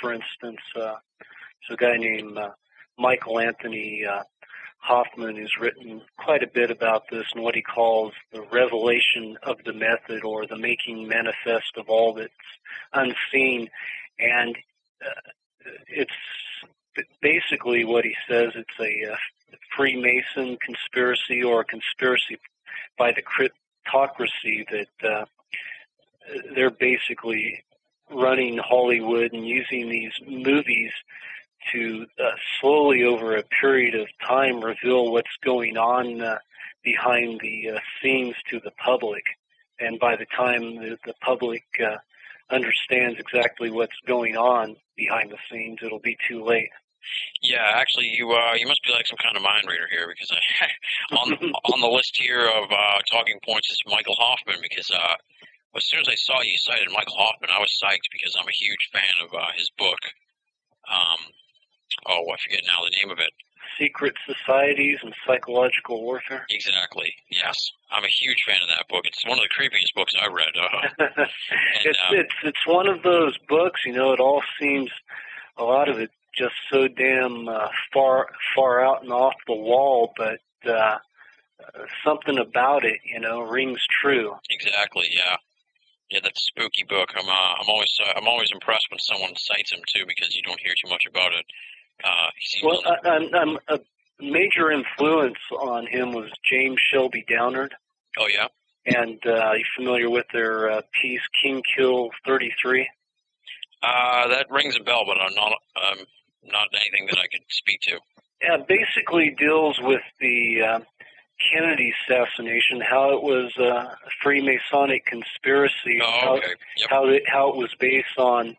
S4: for instance, there's a guy named Michael Anthony Hoffman who's written quite a bit about this and what he calls the revelation of the method, or the making manifest of all that's unseen. And it's basically what he says, it's a Freemason conspiracy, or a conspiracy by the cryptocracy that they're basically running Hollywood and using these movies to slowly over a period of time reveal what's going on behind the scenes to the public. And by the time the public understands exactly what's going on behind the scenes, it'll be too late.
S3: Yeah, actually, you must be like some kind of mind reader here, because on the list here of talking points is Michael Hoffman, because as soon as I saw you cited Michael Hoffman, I was psyched because I'm a huge fan of his book. I forget now the name of it.
S4: Secret Societies and Psychological Warfare?
S3: Exactly, yes. I'm a huge fan of that book. It's one of the creepiest books I read.
S4: It's one of those books, it all seems, a lot of it just so damn far out and off the wall, but something about it, rings true.
S3: Exactly, yeah. Yeah, that's a spooky book. I'm always impressed when someone cites him too, because you don't hear too much about it.
S4: I'm a major influence on him was James Shelby Downard.
S3: Oh yeah.
S4: And are you familiar with their piece King Kill 33?
S3: That rings a bell, but I'm not anything that I could speak to.
S4: basically deals with the Kennedy assassination, how it was a Freemasonic conspiracy,
S3: Oh, okay. Yep.
S4: how it was based on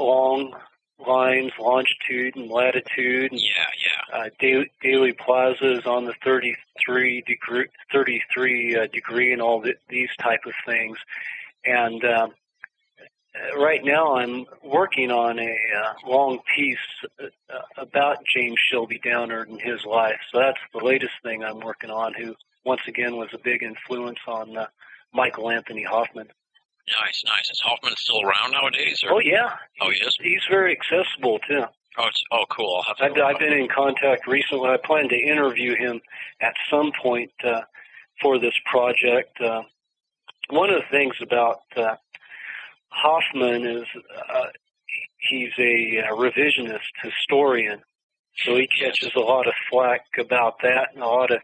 S4: long lines, longitude and latitude. And, daily plazas on the 33 degree and all these type of things. And right now I'm working on a long piece about James Shelby Downard and his life. So that's the latest thing I'm working on, who once again was a big influence on Michael Anthony Hoffman.
S3: Nice. Is Hoffman still around nowadays? Or?
S4: Oh, yeah.
S3: Oh, he is?
S4: He's very accessible, too.
S3: Oh, cool. I've
S4: been in contact recently. I plan to interview him at some point for this project. One of the things about Hoffman is he's a revisionist historian, so he catches a lot of flack about that, and a lot of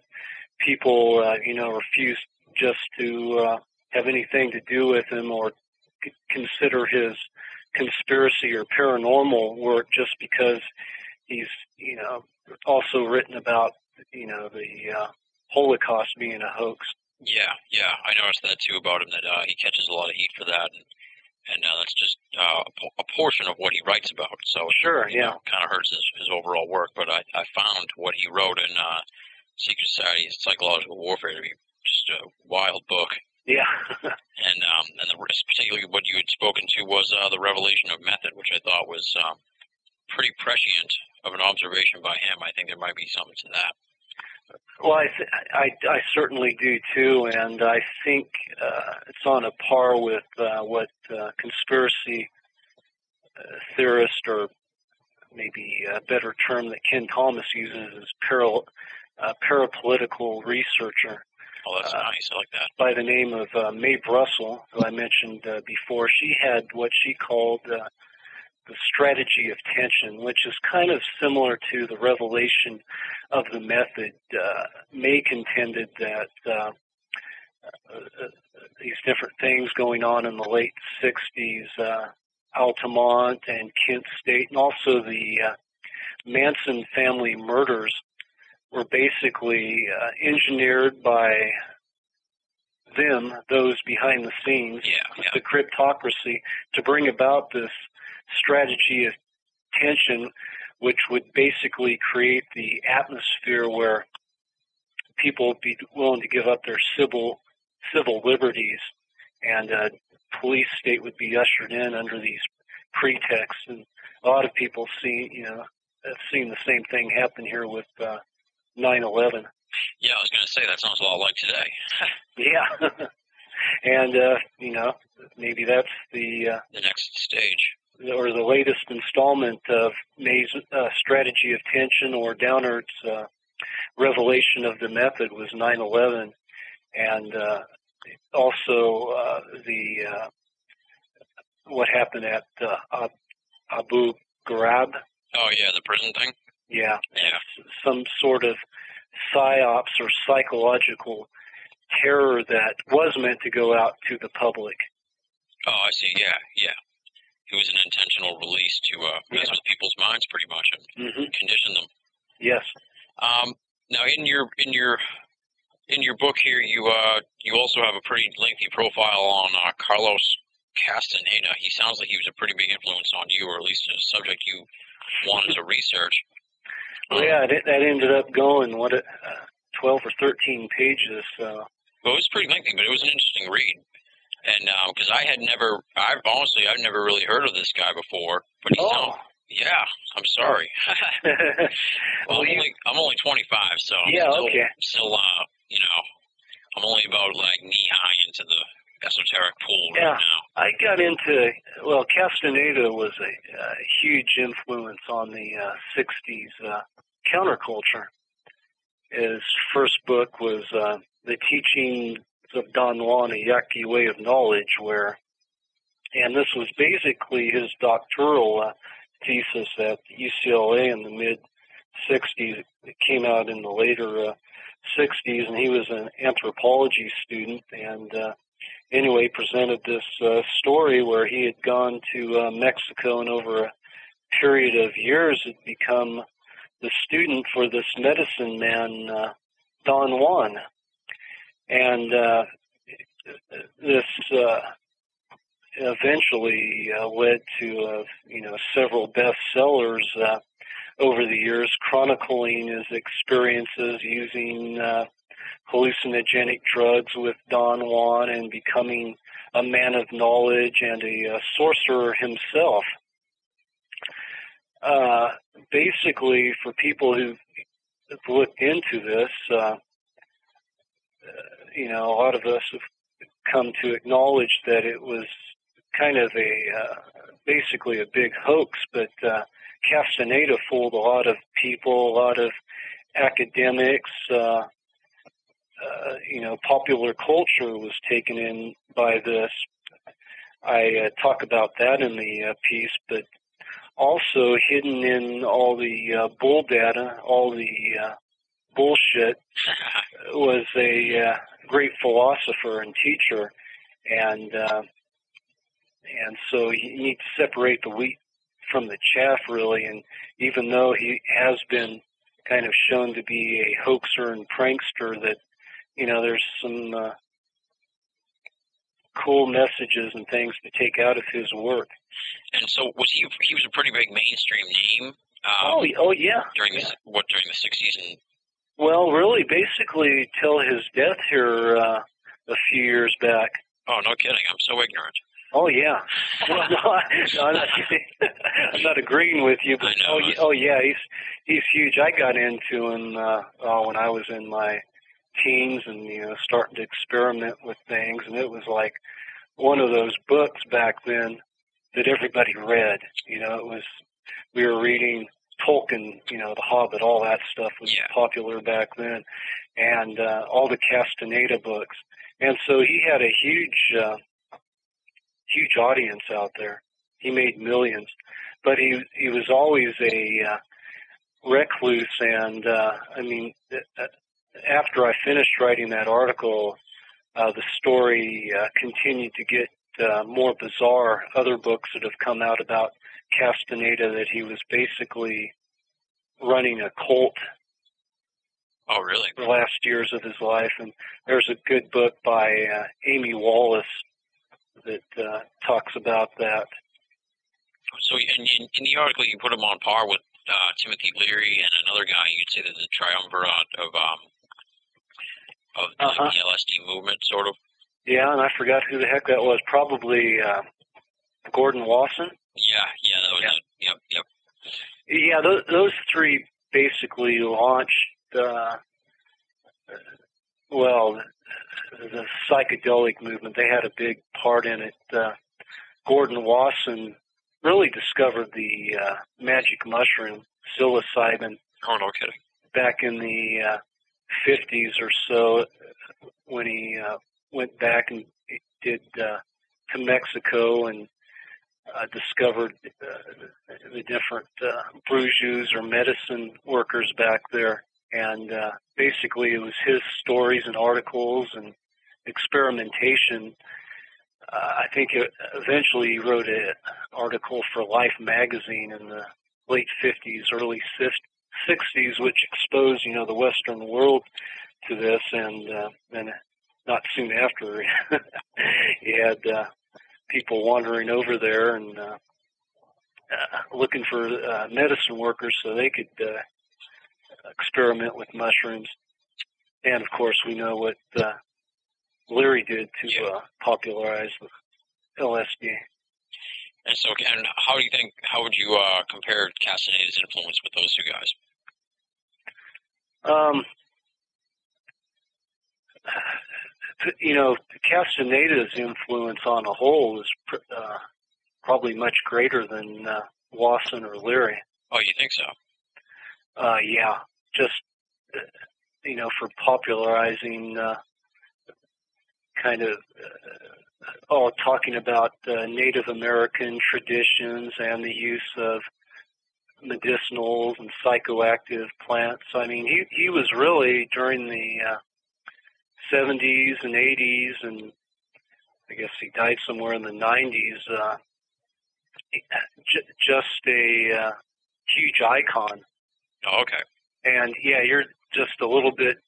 S4: people, refuse just to have anything to do with him or consider his conspiracy or paranormal work just because he's, also written about, the Holocaust being a hoax.
S3: Yeah, I noticed that too about him, that he catches a lot of heat for that, and that's just a portion of what he writes about. So
S4: sure,
S3: kind of hurts his overall work. But I found what he wrote in Secret Society of Psychological Warfare to be just a wild book.
S4: Yeah.
S3: and particularly what you had spoken to was the revelation of method, which I thought was pretty prescient of an observation by him. I think there might be something to that.
S4: Well, I certainly do too, and I think it's on a par with what conspiracy theorist, or maybe a better term that Ken Thomas uses, is parapolitical researcher.
S3: Oh, that's nice. I like that.
S4: By the name of Mae Brussel, who I mentioned before. She had what she called the strategy of tension, which is kind of similar to the revelation of the method. Mae contended that these different things going on in the late 60s, Altamont and Kent State, and also the Manson family murders, were basically engineered by them, those behind the scenes, the cryptocracy, to bring about this strategy of tension, which would basically create the atmosphere where people would be willing to give up their civil liberties, and a police state would be ushered in under these pretexts. And a lot of people have seen the same thing happen here with 9/11.
S3: Yeah, I was going to say, that sounds a lot like today.
S4: Yeah. And, maybe that's the
S3: next stage.
S4: Or the latest installment of Mae's strategy of tension, or Downard's revelation of the method, was 9/11. And also what happened at Abu Ghraib.
S3: Oh, yeah, the prison thing?
S4: Yeah. Some sort of psyops or psychological terror that was meant to go out to the public.
S3: Oh, I see. Yeah. It was an intentional release to mess with people's minds, pretty much, and condition them.
S4: Yes.
S3: Now, in your book here, you also have a pretty lengthy profile on Carlos Castaneda. He sounds like he was a pretty big influence on you, or at least a subject you wanted to research.
S4: Well, that ended up going 12 or 13 pages.
S3: Well, it was pretty lengthy, but it was an interesting read. And because I've never really heard of this guy before. But I'm sorry. Well, I'm only 25, so still, I'm only about knee high into the esoteric pool right now.
S4: I got into, Castaneda was a huge influence on the 60s counterculture. His first book was The Teachings of Don Juan, A Yucky Way of Knowledge, and this was basically his doctoral thesis at UCLA in the mid-60s. It came out in the later 60s, and he was an anthropology student, and anyway, presented this story where he had gone to Mexico, and over a period of years had become the student for this medicine man, Don Juan. And this eventually led to, several bestsellers over the years, chronicling his experiences using hallucinogenic drugs with Don Juan and becoming a man of knowledge and a sorcerer himself. Basically, for people who've looked into this, a lot of us have come to acknowledge that it was kind of basically a big hoax, but Castaneda fooled a lot of people, a lot of academics, popular culture was taken in by this. I talk about that in the piece, but also hidden in all the bull data, all the bullshit, was a great philosopher and teacher, and so you need to separate the wheat from the chaff, really. And even though he has been kind of shown to be a hoaxer and prankster, that there's some cool messages and things to take out of his work.
S3: And so he was a pretty big mainstream name.
S4: Oh yeah.
S3: During the 60s and.
S4: Well, really, basically till his death here a few years back.
S3: Oh, no kidding! I'm so ignorant.
S4: Oh yeah. Well, no, I'm not agreeing with you, but
S3: I know.
S4: Yeah, he's huge. I got into him when I was in my teens and starting to experiment with things, and it was like one of those books back then that everybody read. We were reading Tolkien, The Hobbit, all that stuff was popular back then, and all the Castaneda books. And so he had a huge audience out there. He made millions, but he was always a recluse. And after I finished writing that article, the story continued to get more bizarre. Other books that have come out about Castaneda, that he was basically running a cult.
S3: Oh, really?
S4: The last years of his life. And there's a good book by Amy Wallace that talks about that.
S3: So in the article, you put him on par with Timothy Leary and another guy. You'd say that the triumvirate of the LSD movement, sort of.
S4: Yeah, and I forgot who the heck that was. Probably Gordon Wasson.
S3: Yeah, that was it. Yep.
S4: Yeah, those three basically launched, the psychedelic movement. They had a big part in it. Gordon Wasson really discovered the magic mushroom, psilocybin.
S3: Oh, no kidding.
S4: Back in the 50s or so, when he went back and did to Mexico and discovered the different bourgeois or medicine workers back there. And basically it was his stories and articles and experimentation. I think eventually he wrote an article for Life magazine in the late 50s, early 60s, which exposed, the Western world to this. And not soon after, he had people wandering over there and looking for medicine workers so they could experiment with mushrooms. And of course, we know what Leary did to popularize the LSD.
S3: And so, and how would you compare Castaneda's influence with those two guys?
S4: Castaneda's influence on a whole is probably much greater than Wasson or Leary.
S3: Oh, you think so?
S4: Yeah, just, for popularizing talking about Native American traditions and the use of medicinals and psychoactive plants. I mean, he was really, during the 70s and 80s, and I guess he died somewhere in the 90s, just a huge icon
S3: Oh, okay.
S4: And yeah, you're just a little bit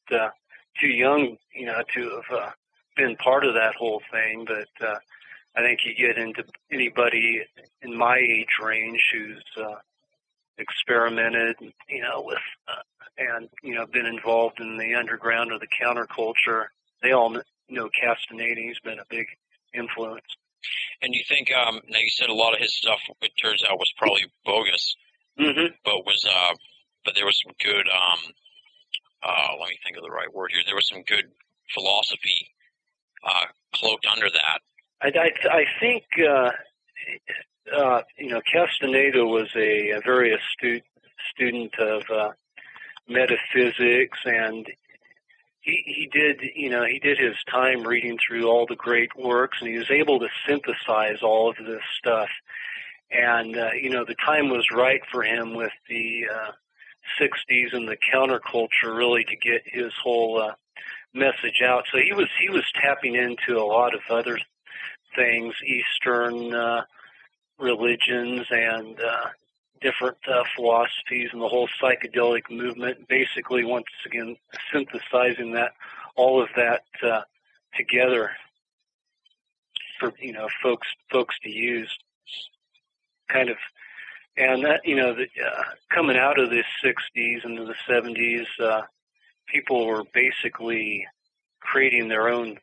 S4: too young, to have been part of that whole thing. But I think you get into anybody in my age range who's experimented, with and been involved in the underground or the counterculture. They all know Castaneda's been a big influence.
S3: And you think, now you said a lot of his stuff, it turns out, was probably bogus, but there was some good, let me think of the right word here, there was some good philosophy cloaked under that.
S4: I think, Castaneda was a very astute student of metaphysics, and he did his time reading through all the great works, and he was able to synthesize all of this stuff. And the time was right for him with the 60s and the counterculture really to get his whole message out. So he was tapping into a lot of other things, Eastern religions and different philosophies and the whole psychedelic movement, basically once again synthesizing all of that together for folks to use, kind of. And that coming out of the 60s into the 70s, people were basically creating their own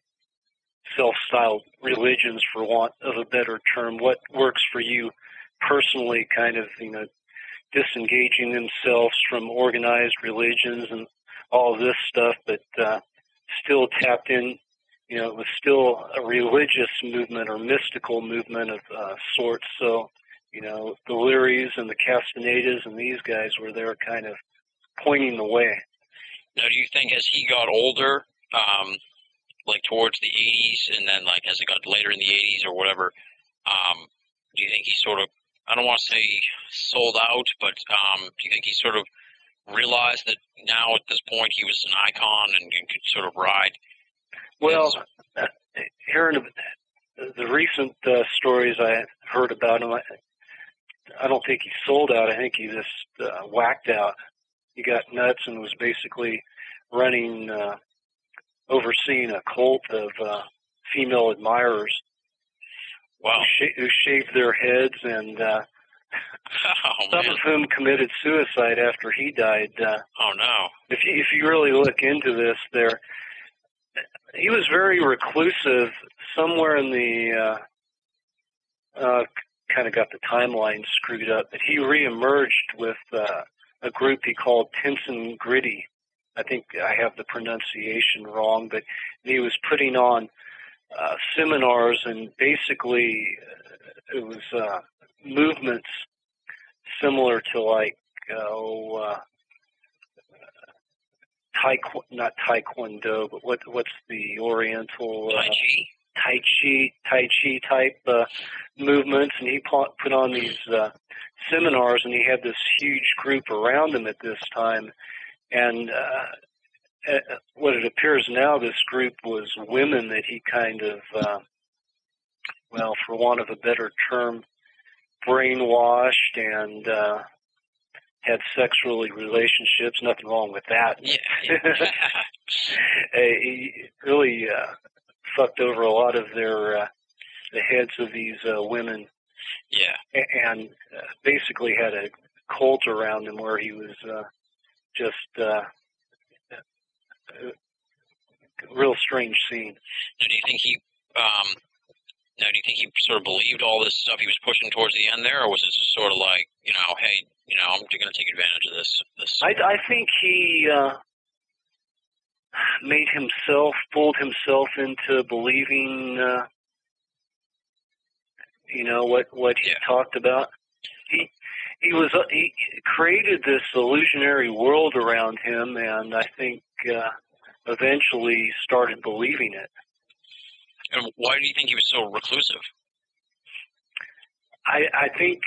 S4: self-styled religions, for want of a better term. What works for you personally, kind of, disengaging themselves from organized religions and all of this stuff, but still tapped in, it was still a religious movement or mystical movement of sorts. So, the Learys and the Castanedas and these guys were there kind of pointing the way.
S3: Now, do you think as he got older, like towards the 80s, and then like as it got later in the 80s or whatever, do you think he sort of, I don't want to say sold out, but do you think he sort of realized that now at this point he was an icon and could sort of ride?
S4: Well, hearing the recent stories I heard about him, I don't think he sold out. I think he just whacked out. He got nuts and was basically running, overseeing a cult of female admirers.
S3: Wow.
S4: Who shaved their heads, and some of whom committed suicide after he died.
S3: Oh no!
S4: If you really look into this, he was very reclusive. Somewhere in the kind of got the timeline screwed up, but he reemerged with a group he called Tinson Gritty. I think I have the pronunciation wrong, but he was putting on seminars, and basically it was movements similar to like not taekwondo, but what's the Oriental Tai Chi type movements, and he put on these seminars, and he had this huge group around him at this time, and what it appears now, this group was women that he kind of, for want of a better term, brainwashed and had sexual relationships. Nothing wrong with that.
S3: Yeah.
S4: He really fucked over a lot of the heads of these women.
S3: Yeah.
S4: And basically had a cult around him where he was just a real strange scene.
S3: Now, do you think he sort of believed all this stuff he was pushing towards the end there, or was it just sort of like, hey, I'm going to take advantage of this?
S4: I think he fooled himself into believing, what he talked about. He created this illusionary world around him, and I think eventually started believing it.
S3: And why do you think he was so reclusive?
S4: I think,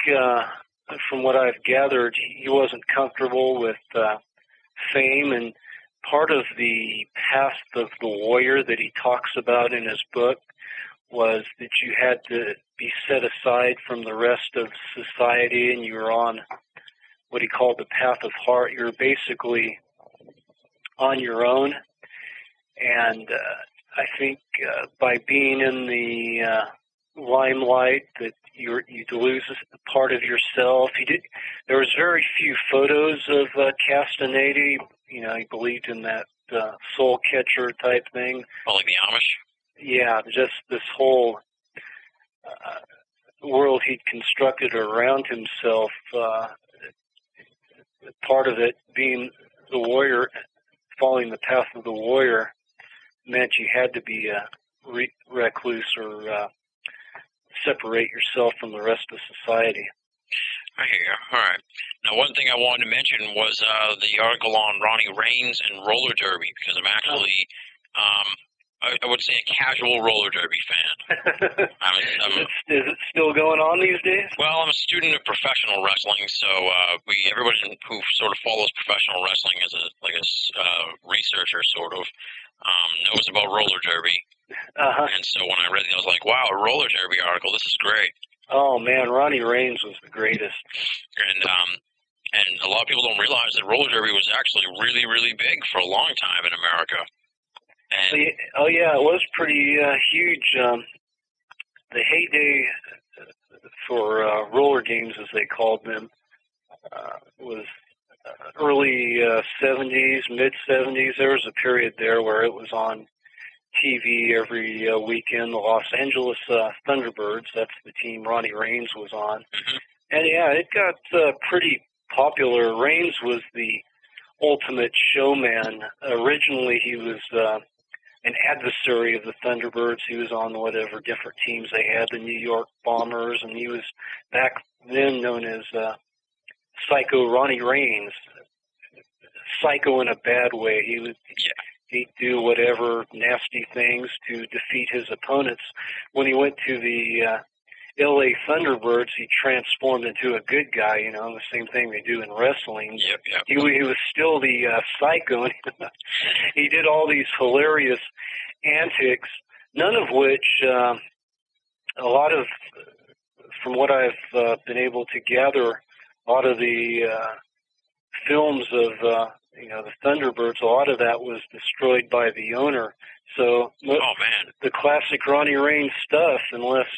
S4: from what I've gathered, he wasn't comfortable with fame, and part of the path of the warrior that he talks about in his book was that you had to be set aside from the rest of society, and you were on what he called the path of heart. You're basically on your own, and I think by being in the limelight, that you lose part of yourself. There was very few photos of Castaneda. You know, he believed in that soul catcher type thing.
S3: Oh, like the Amish?
S4: Yeah, just this whole world he'd constructed around himself. Part of it being the warrior, following the path of the warrior, meant you had to be a recluse or separate yourself from the rest of society.
S3: I hear you. All right. Now, one thing I wanted to mention was the article on Ronnie Raines and roller derby, because I'm actually, I would say, a casual roller derby fan.
S4: Is it still going on these days?
S3: Well, I'm a student of professional wrestling, so everybody who sort of follows professional wrestling as a researcher, sort of, knows about roller derby. And so when I read it, I was like, wow, a roller derby article. This is great.
S4: Oh, man, Ronnie Raines was the greatest.
S3: And a lot of people don't realize that roller derby was actually really, really big for a long time in America. And
S4: it was pretty huge. The heyday for roller games, as they called them, was early 70s, mid-70s. There was a period there where it was on TV every weekend. The Los Angeles Thunderbirds, that's the team Ronnie Raines was on.
S3: Mm-hmm.
S4: And yeah, it got pretty popular. Raines was the ultimate showman. Originally, he was an adversary of the Thunderbirds. He was on whatever different teams they had, the New York Bombers, and he was back then known as Psycho Ronnie Raines. Psycho in a bad way. He'd do whatever nasty things to defeat his opponents. When he went to the L.A. Thunderbirds, he transformed into a good guy, you know, the same thing they do in wrestling.
S3: Yep.
S4: He was still the psycho. He did all these hilarious antics, none of which, a lot of, from what I've been able to gather, a lot of the films of the Thunderbirds, a lot of that was destroyed by the owner. So the classic Ronnie Raines stuff, unless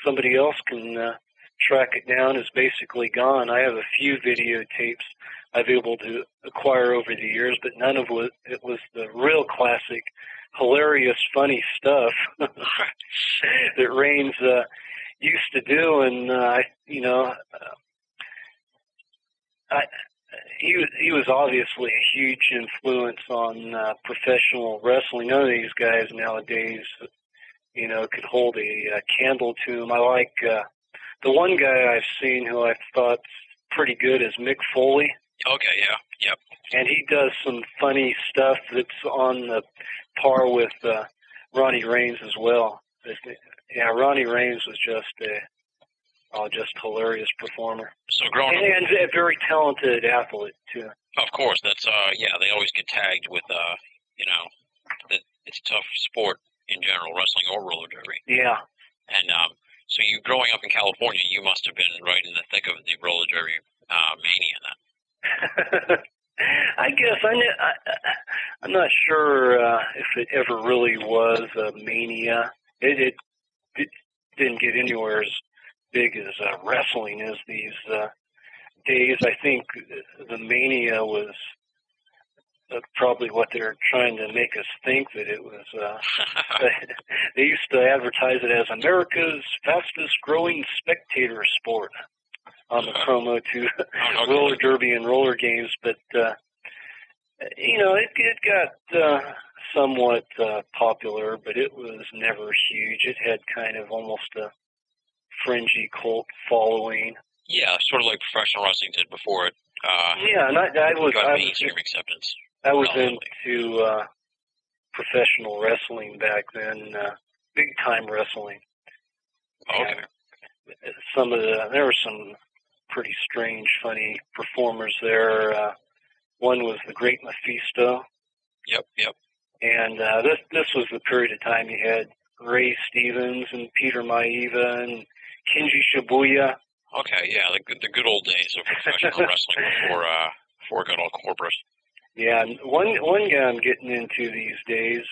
S4: somebody else can track it down, is basically gone. I have a few videotapes I've been able to acquire over the years, but none of it was the real classic, hilarious, funny stuff that Raines used to do. And he was obviously a huge influence on professional wrestling. None of these guys nowadays, could hold a candle to him. I like the one guy I've seen who I thought's pretty good is Mick Foley.
S3: Okay, yeah, yep.
S4: And he does some funny stuff that's on the par with Ronnie Raines as well. Yeah, Ronnie Raines was just hilarious performer. So growing up, and a very talented athlete too.
S3: Of course, that's they always get tagged with that it's a tough sport in general, wrestling or roller derby.
S4: Yeah. And
S3: so you growing up in California, you must have been right in the thick of the roller derby mania then.
S4: I guess I'm not sure if it ever really was a mania. It didn't get anywhere as big as wrestling is these days. I think the mania was probably what they're trying to make us think that it was. They used to advertise it as America's fastest growing spectator sport on the promo to roller derby and roller games, but it got somewhat popular, but it was never huge. It had kind of almost a fringy cult following.
S3: Yeah, sort of like professional wrestling did before it.
S4: And I was
S3: mainstream acceptance.
S4: I was into professional wrestling back then, big time wrestling.
S3: Okay.
S4: And there were some pretty strange, funny performers there. One was the Great Mephisto.
S3: Yep.
S4: And this was the period of time you had Ray Stevens and Peter Maivia and Kenji Shibuya.
S3: Okay, yeah, the good old days of professional wrestling before it got all corporate.
S4: Yeah, and one guy I'm getting into these days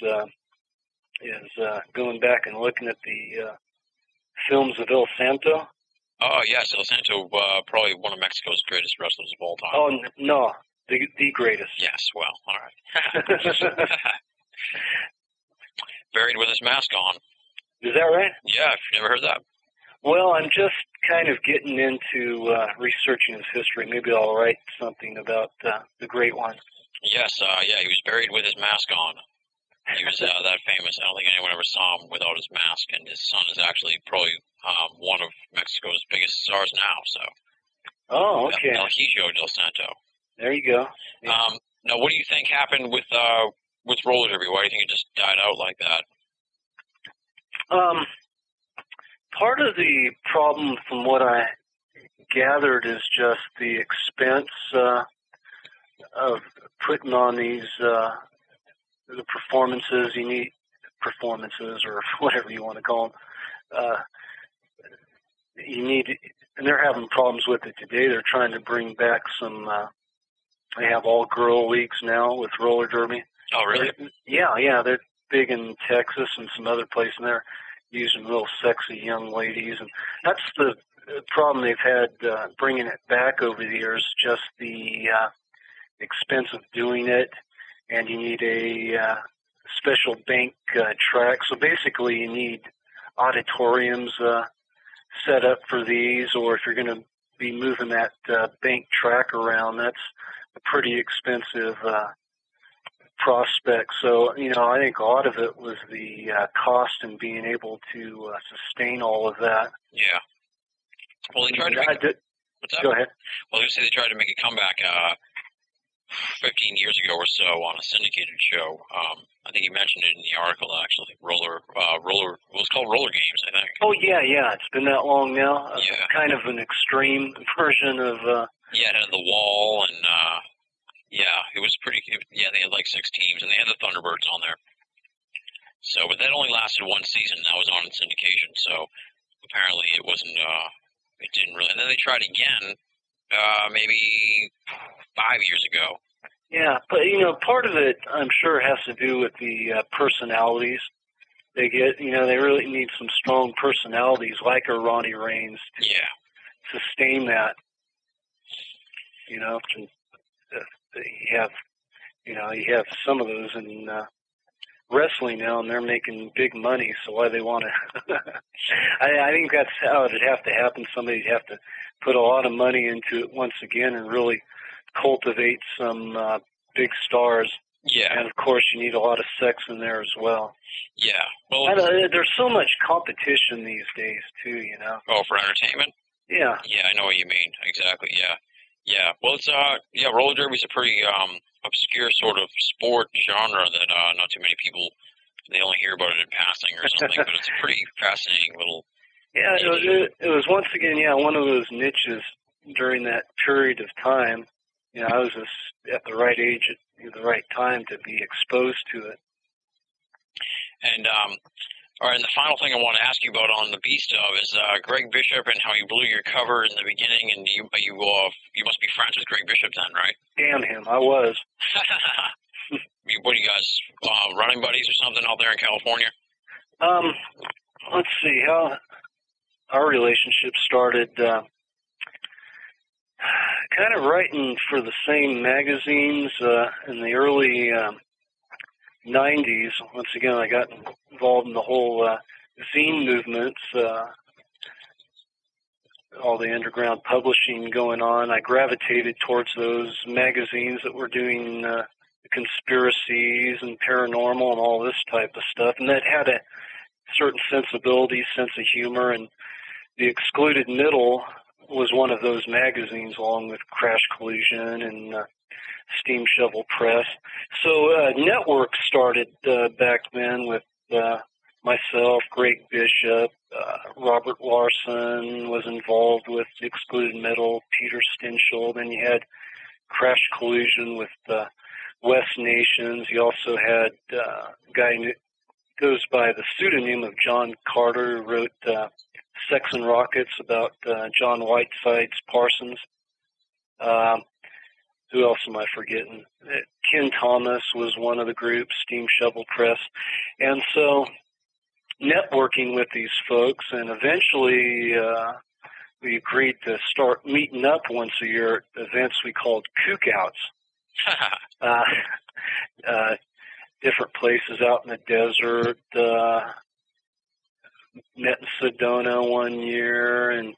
S4: is going back and looking at the films of El Santo.
S3: Oh, yes, El Santo, probably one of Mexico's greatest wrestlers of all time.
S4: Oh, no, the greatest.
S3: Yes, well, all right. Buried with his mask on.
S4: Is that right?
S3: Yeah, I've never heard that.
S4: Well, I'm just kind of getting into researching his history. Maybe I'll write something about the great one.
S3: Yes, yeah, he was buried with his mask on. He was that famous. I don't think anyone ever saw him without his mask, and his son is actually probably one of Mexico's biggest stars now. So.
S4: Oh, okay.
S3: El Hijo del Santo.
S4: There you go. Yeah.
S3: Now, what do you think happened with roller derby? Why do you think it just died out like that?
S4: Part of the problem, from what I gathered, is just the expense of putting on these the performances. You need performances, or whatever you want to call them. You need, and they're having problems with it today. They're trying to bring back some. They have all girl leagues now with roller derby.
S3: Oh, really?
S4: Yeah, they're big in Texas and some other places, and they're using real sexy young ladies, and that's the problem they've had bringing it back over the years. Just the expense of doing it, and you need a special bank track. So basically, you need auditoriums set up for these, or if you're going to be moving that bank track around, that's a pretty expensive prospect. So, I think a lot of it was the cost and being able to sustain all of that.
S3: Yeah. Well, they tried to what's that?
S4: Go ahead.
S3: Well, they say they tried to make a comeback 15 years ago or so on a syndicated show. I think you mentioned it in the article, actually. Roller, it was called Roller Games, I think.
S4: Oh, yeah. It's been that long now.
S3: Yeah.
S4: Kind of an extreme version of...
S3: Yeah, it had the wall, and yeah, it was pretty... Yeah, they had like 6 teams, and they had the Thunderbirds on there. So, but that only lasted one season. That was on in syndication, so apparently it wasn't... it didn't really... And then they tried again, maybe 5 years ago.
S4: Yeah, but, part of it, I'm sure, has to do with the personalities they get. They really need some strong personalities like a Ronnie Reigns to sustain that. You have some of those in wrestling now, and they're making big money, so why they want to... I think that's how it'd have to happen. Somebody'd have to put a lot of money into it once again and really cultivate some big stars.
S3: Yeah.
S4: And, of course, you need a lot of sex in there as well.
S3: Yeah. Well,
S4: there's so much competition these days, too,
S3: Oh, for entertainment?
S4: Yeah.
S3: Yeah, I know what you mean. Exactly, yeah. Yeah. Well, it's, roller derby's a pretty obscure sort of sport genre that not too many people, they only hear about it in passing or something, but it's a pretty fascinating little...
S4: Yeah, it was once again, one of those niches during that period of time. I was just at the right age at the right time to be exposed to it.
S3: And, all right, and the final thing I want to ask you about on the Beast of is Greg Bishop and how you blew your cover in the beginning, and you must be friends with Greg Bishop then, right?
S4: Damn him, I was.
S3: What are you guys, running buddies or something out there in California?
S4: Let's see, how our relationship started, kind of writing for the same magazines in the early 90s. Once again, I got involved in the whole zine movements, all the underground publishing going on. I gravitated towards those magazines that were doing conspiracies and paranormal and all this type of stuff, and that had a certain sensibility, sense of humor, and the Excluded Middle was one of those magazines, along with Crash Collision and Steam Shovel Press. So Network started back then with myself, Greg Bishop, Robert Larson was involved with the Excluded Middle, Peter Stinchell. Then you had Crash Collision with West Nations. You also had a guy who goes by the pseudonym of John Carter, who wrote Sex and Rockets about John Whiteside's Parsons. Who else am I forgetting? Ken Thomas was one of the groups, Steam Shovel Press. And so networking with these folks, and eventually we agreed to start meeting up once a year at events we called kookouts. Different places out in the desert. Met in Sedona one year, and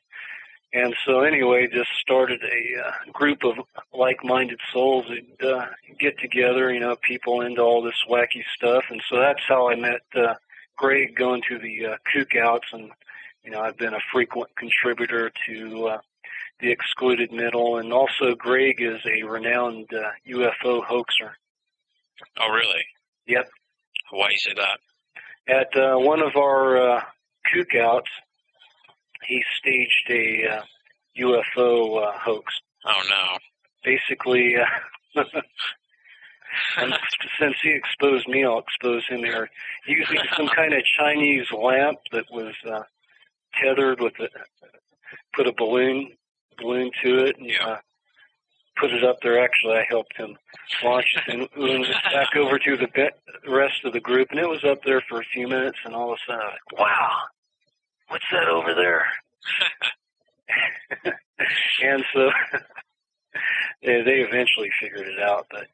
S4: so anyway, just started a group of like-minded souls that get together, people into all this wacky stuff. And so that's how I met Greg going to the kookouts, and I've been a frequent contributor to the Excluded Middle, and also Greg is a renowned UFO hoaxer.
S3: Oh, really?
S4: Yep.
S3: Why do you say that?
S4: At one of our kookouts, he staged a UFO hoax.
S3: Oh, no.
S4: Basically, since he exposed me, I'll expose him here. Using some kind of Chinese lamp that was tethered with put a balloon to it, and put it up there. Actually, I helped him launch it, and went back over to the rest of the group, and it was up there for a few minutes, and all of a sudden, I was like, wow, what's that over there? And so they eventually figured it out, but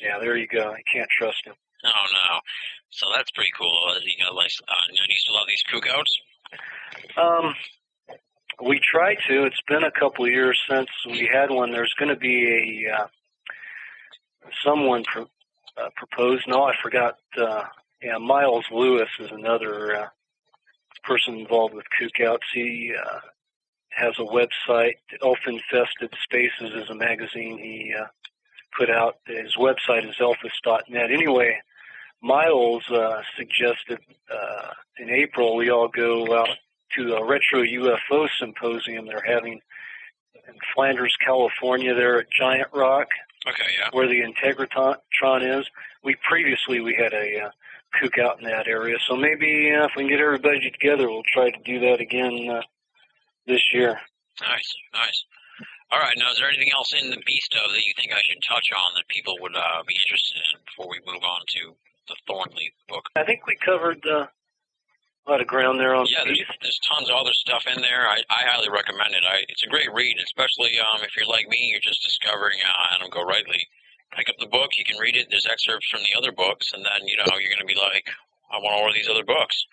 S4: yeah, there you go. I can't trust him.
S3: Oh, no. So that's pretty cool. Do you still have these kookouts?
S4: We try to. It's been a couple of years since we had one. There's going to be someone proposed. No, I forgot. Miles Lewis is another person involved with kookouts. He has a website. Elf-Infested Spaces is a magazine he put out. His website is elfis.net. Anyway, Miles suggested in April we all go out to a retro UFO symposium they're having in Flanders, California, there at Giant Rock, where the Integratron is. We had a kookout in that area, so maybe if we can get everybody together, we'll try to do that again this year.
S3: Nice. All right, now is there anything else in the Beast of that you think I should touch on that people would be interested in before we move on to the Thornley book?
S4: I think we covered a lot of ground there on Beast.
S3: There's tons of other stuff in there. I highly recommend it. It's a great read, especially if you're like me, you're just discovering Adam Gorightly. Pick up the book, you can read it. There's excerpts from the other books, and then you're going to be like, I want all of these other books.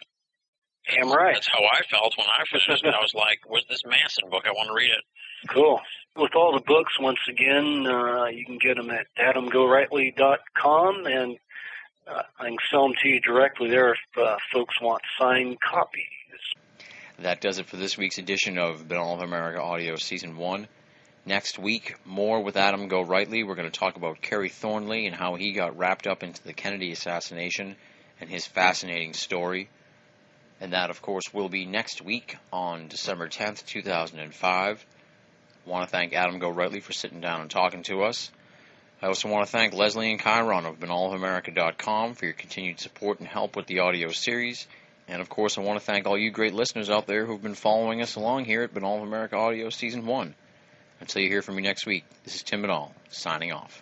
S4: Damn right.
S3: That's how I felt when I finished. I was like, where's this Manson book? I want to read it.
S4: Cool. With all the books, once again, you can get them at adamgorightly.com, and I can sell them to you directly there if folks want signed copies.
S2: That does it for this week's edition of Binnall of America Audio Season 1. Next week, more with Adam Gorightly. We're going to talk about Kerry Thornley and how he got wrapped up into the Kennedy assassination and his fascinating story. And that, of course, will be next week on December 10th, 2005. I want to thank Adam Gorightly for sitting down and talking to us. I also want to thank Leslie and Chiron of BinnallofAmerica.com for your continued support and help with the audio series. And, of course, I want to thank all you great listeners out there who've been following us along here at Binnall of America Audio Season 1. Until you hear from me next week, this is Tim Binnall, signing off.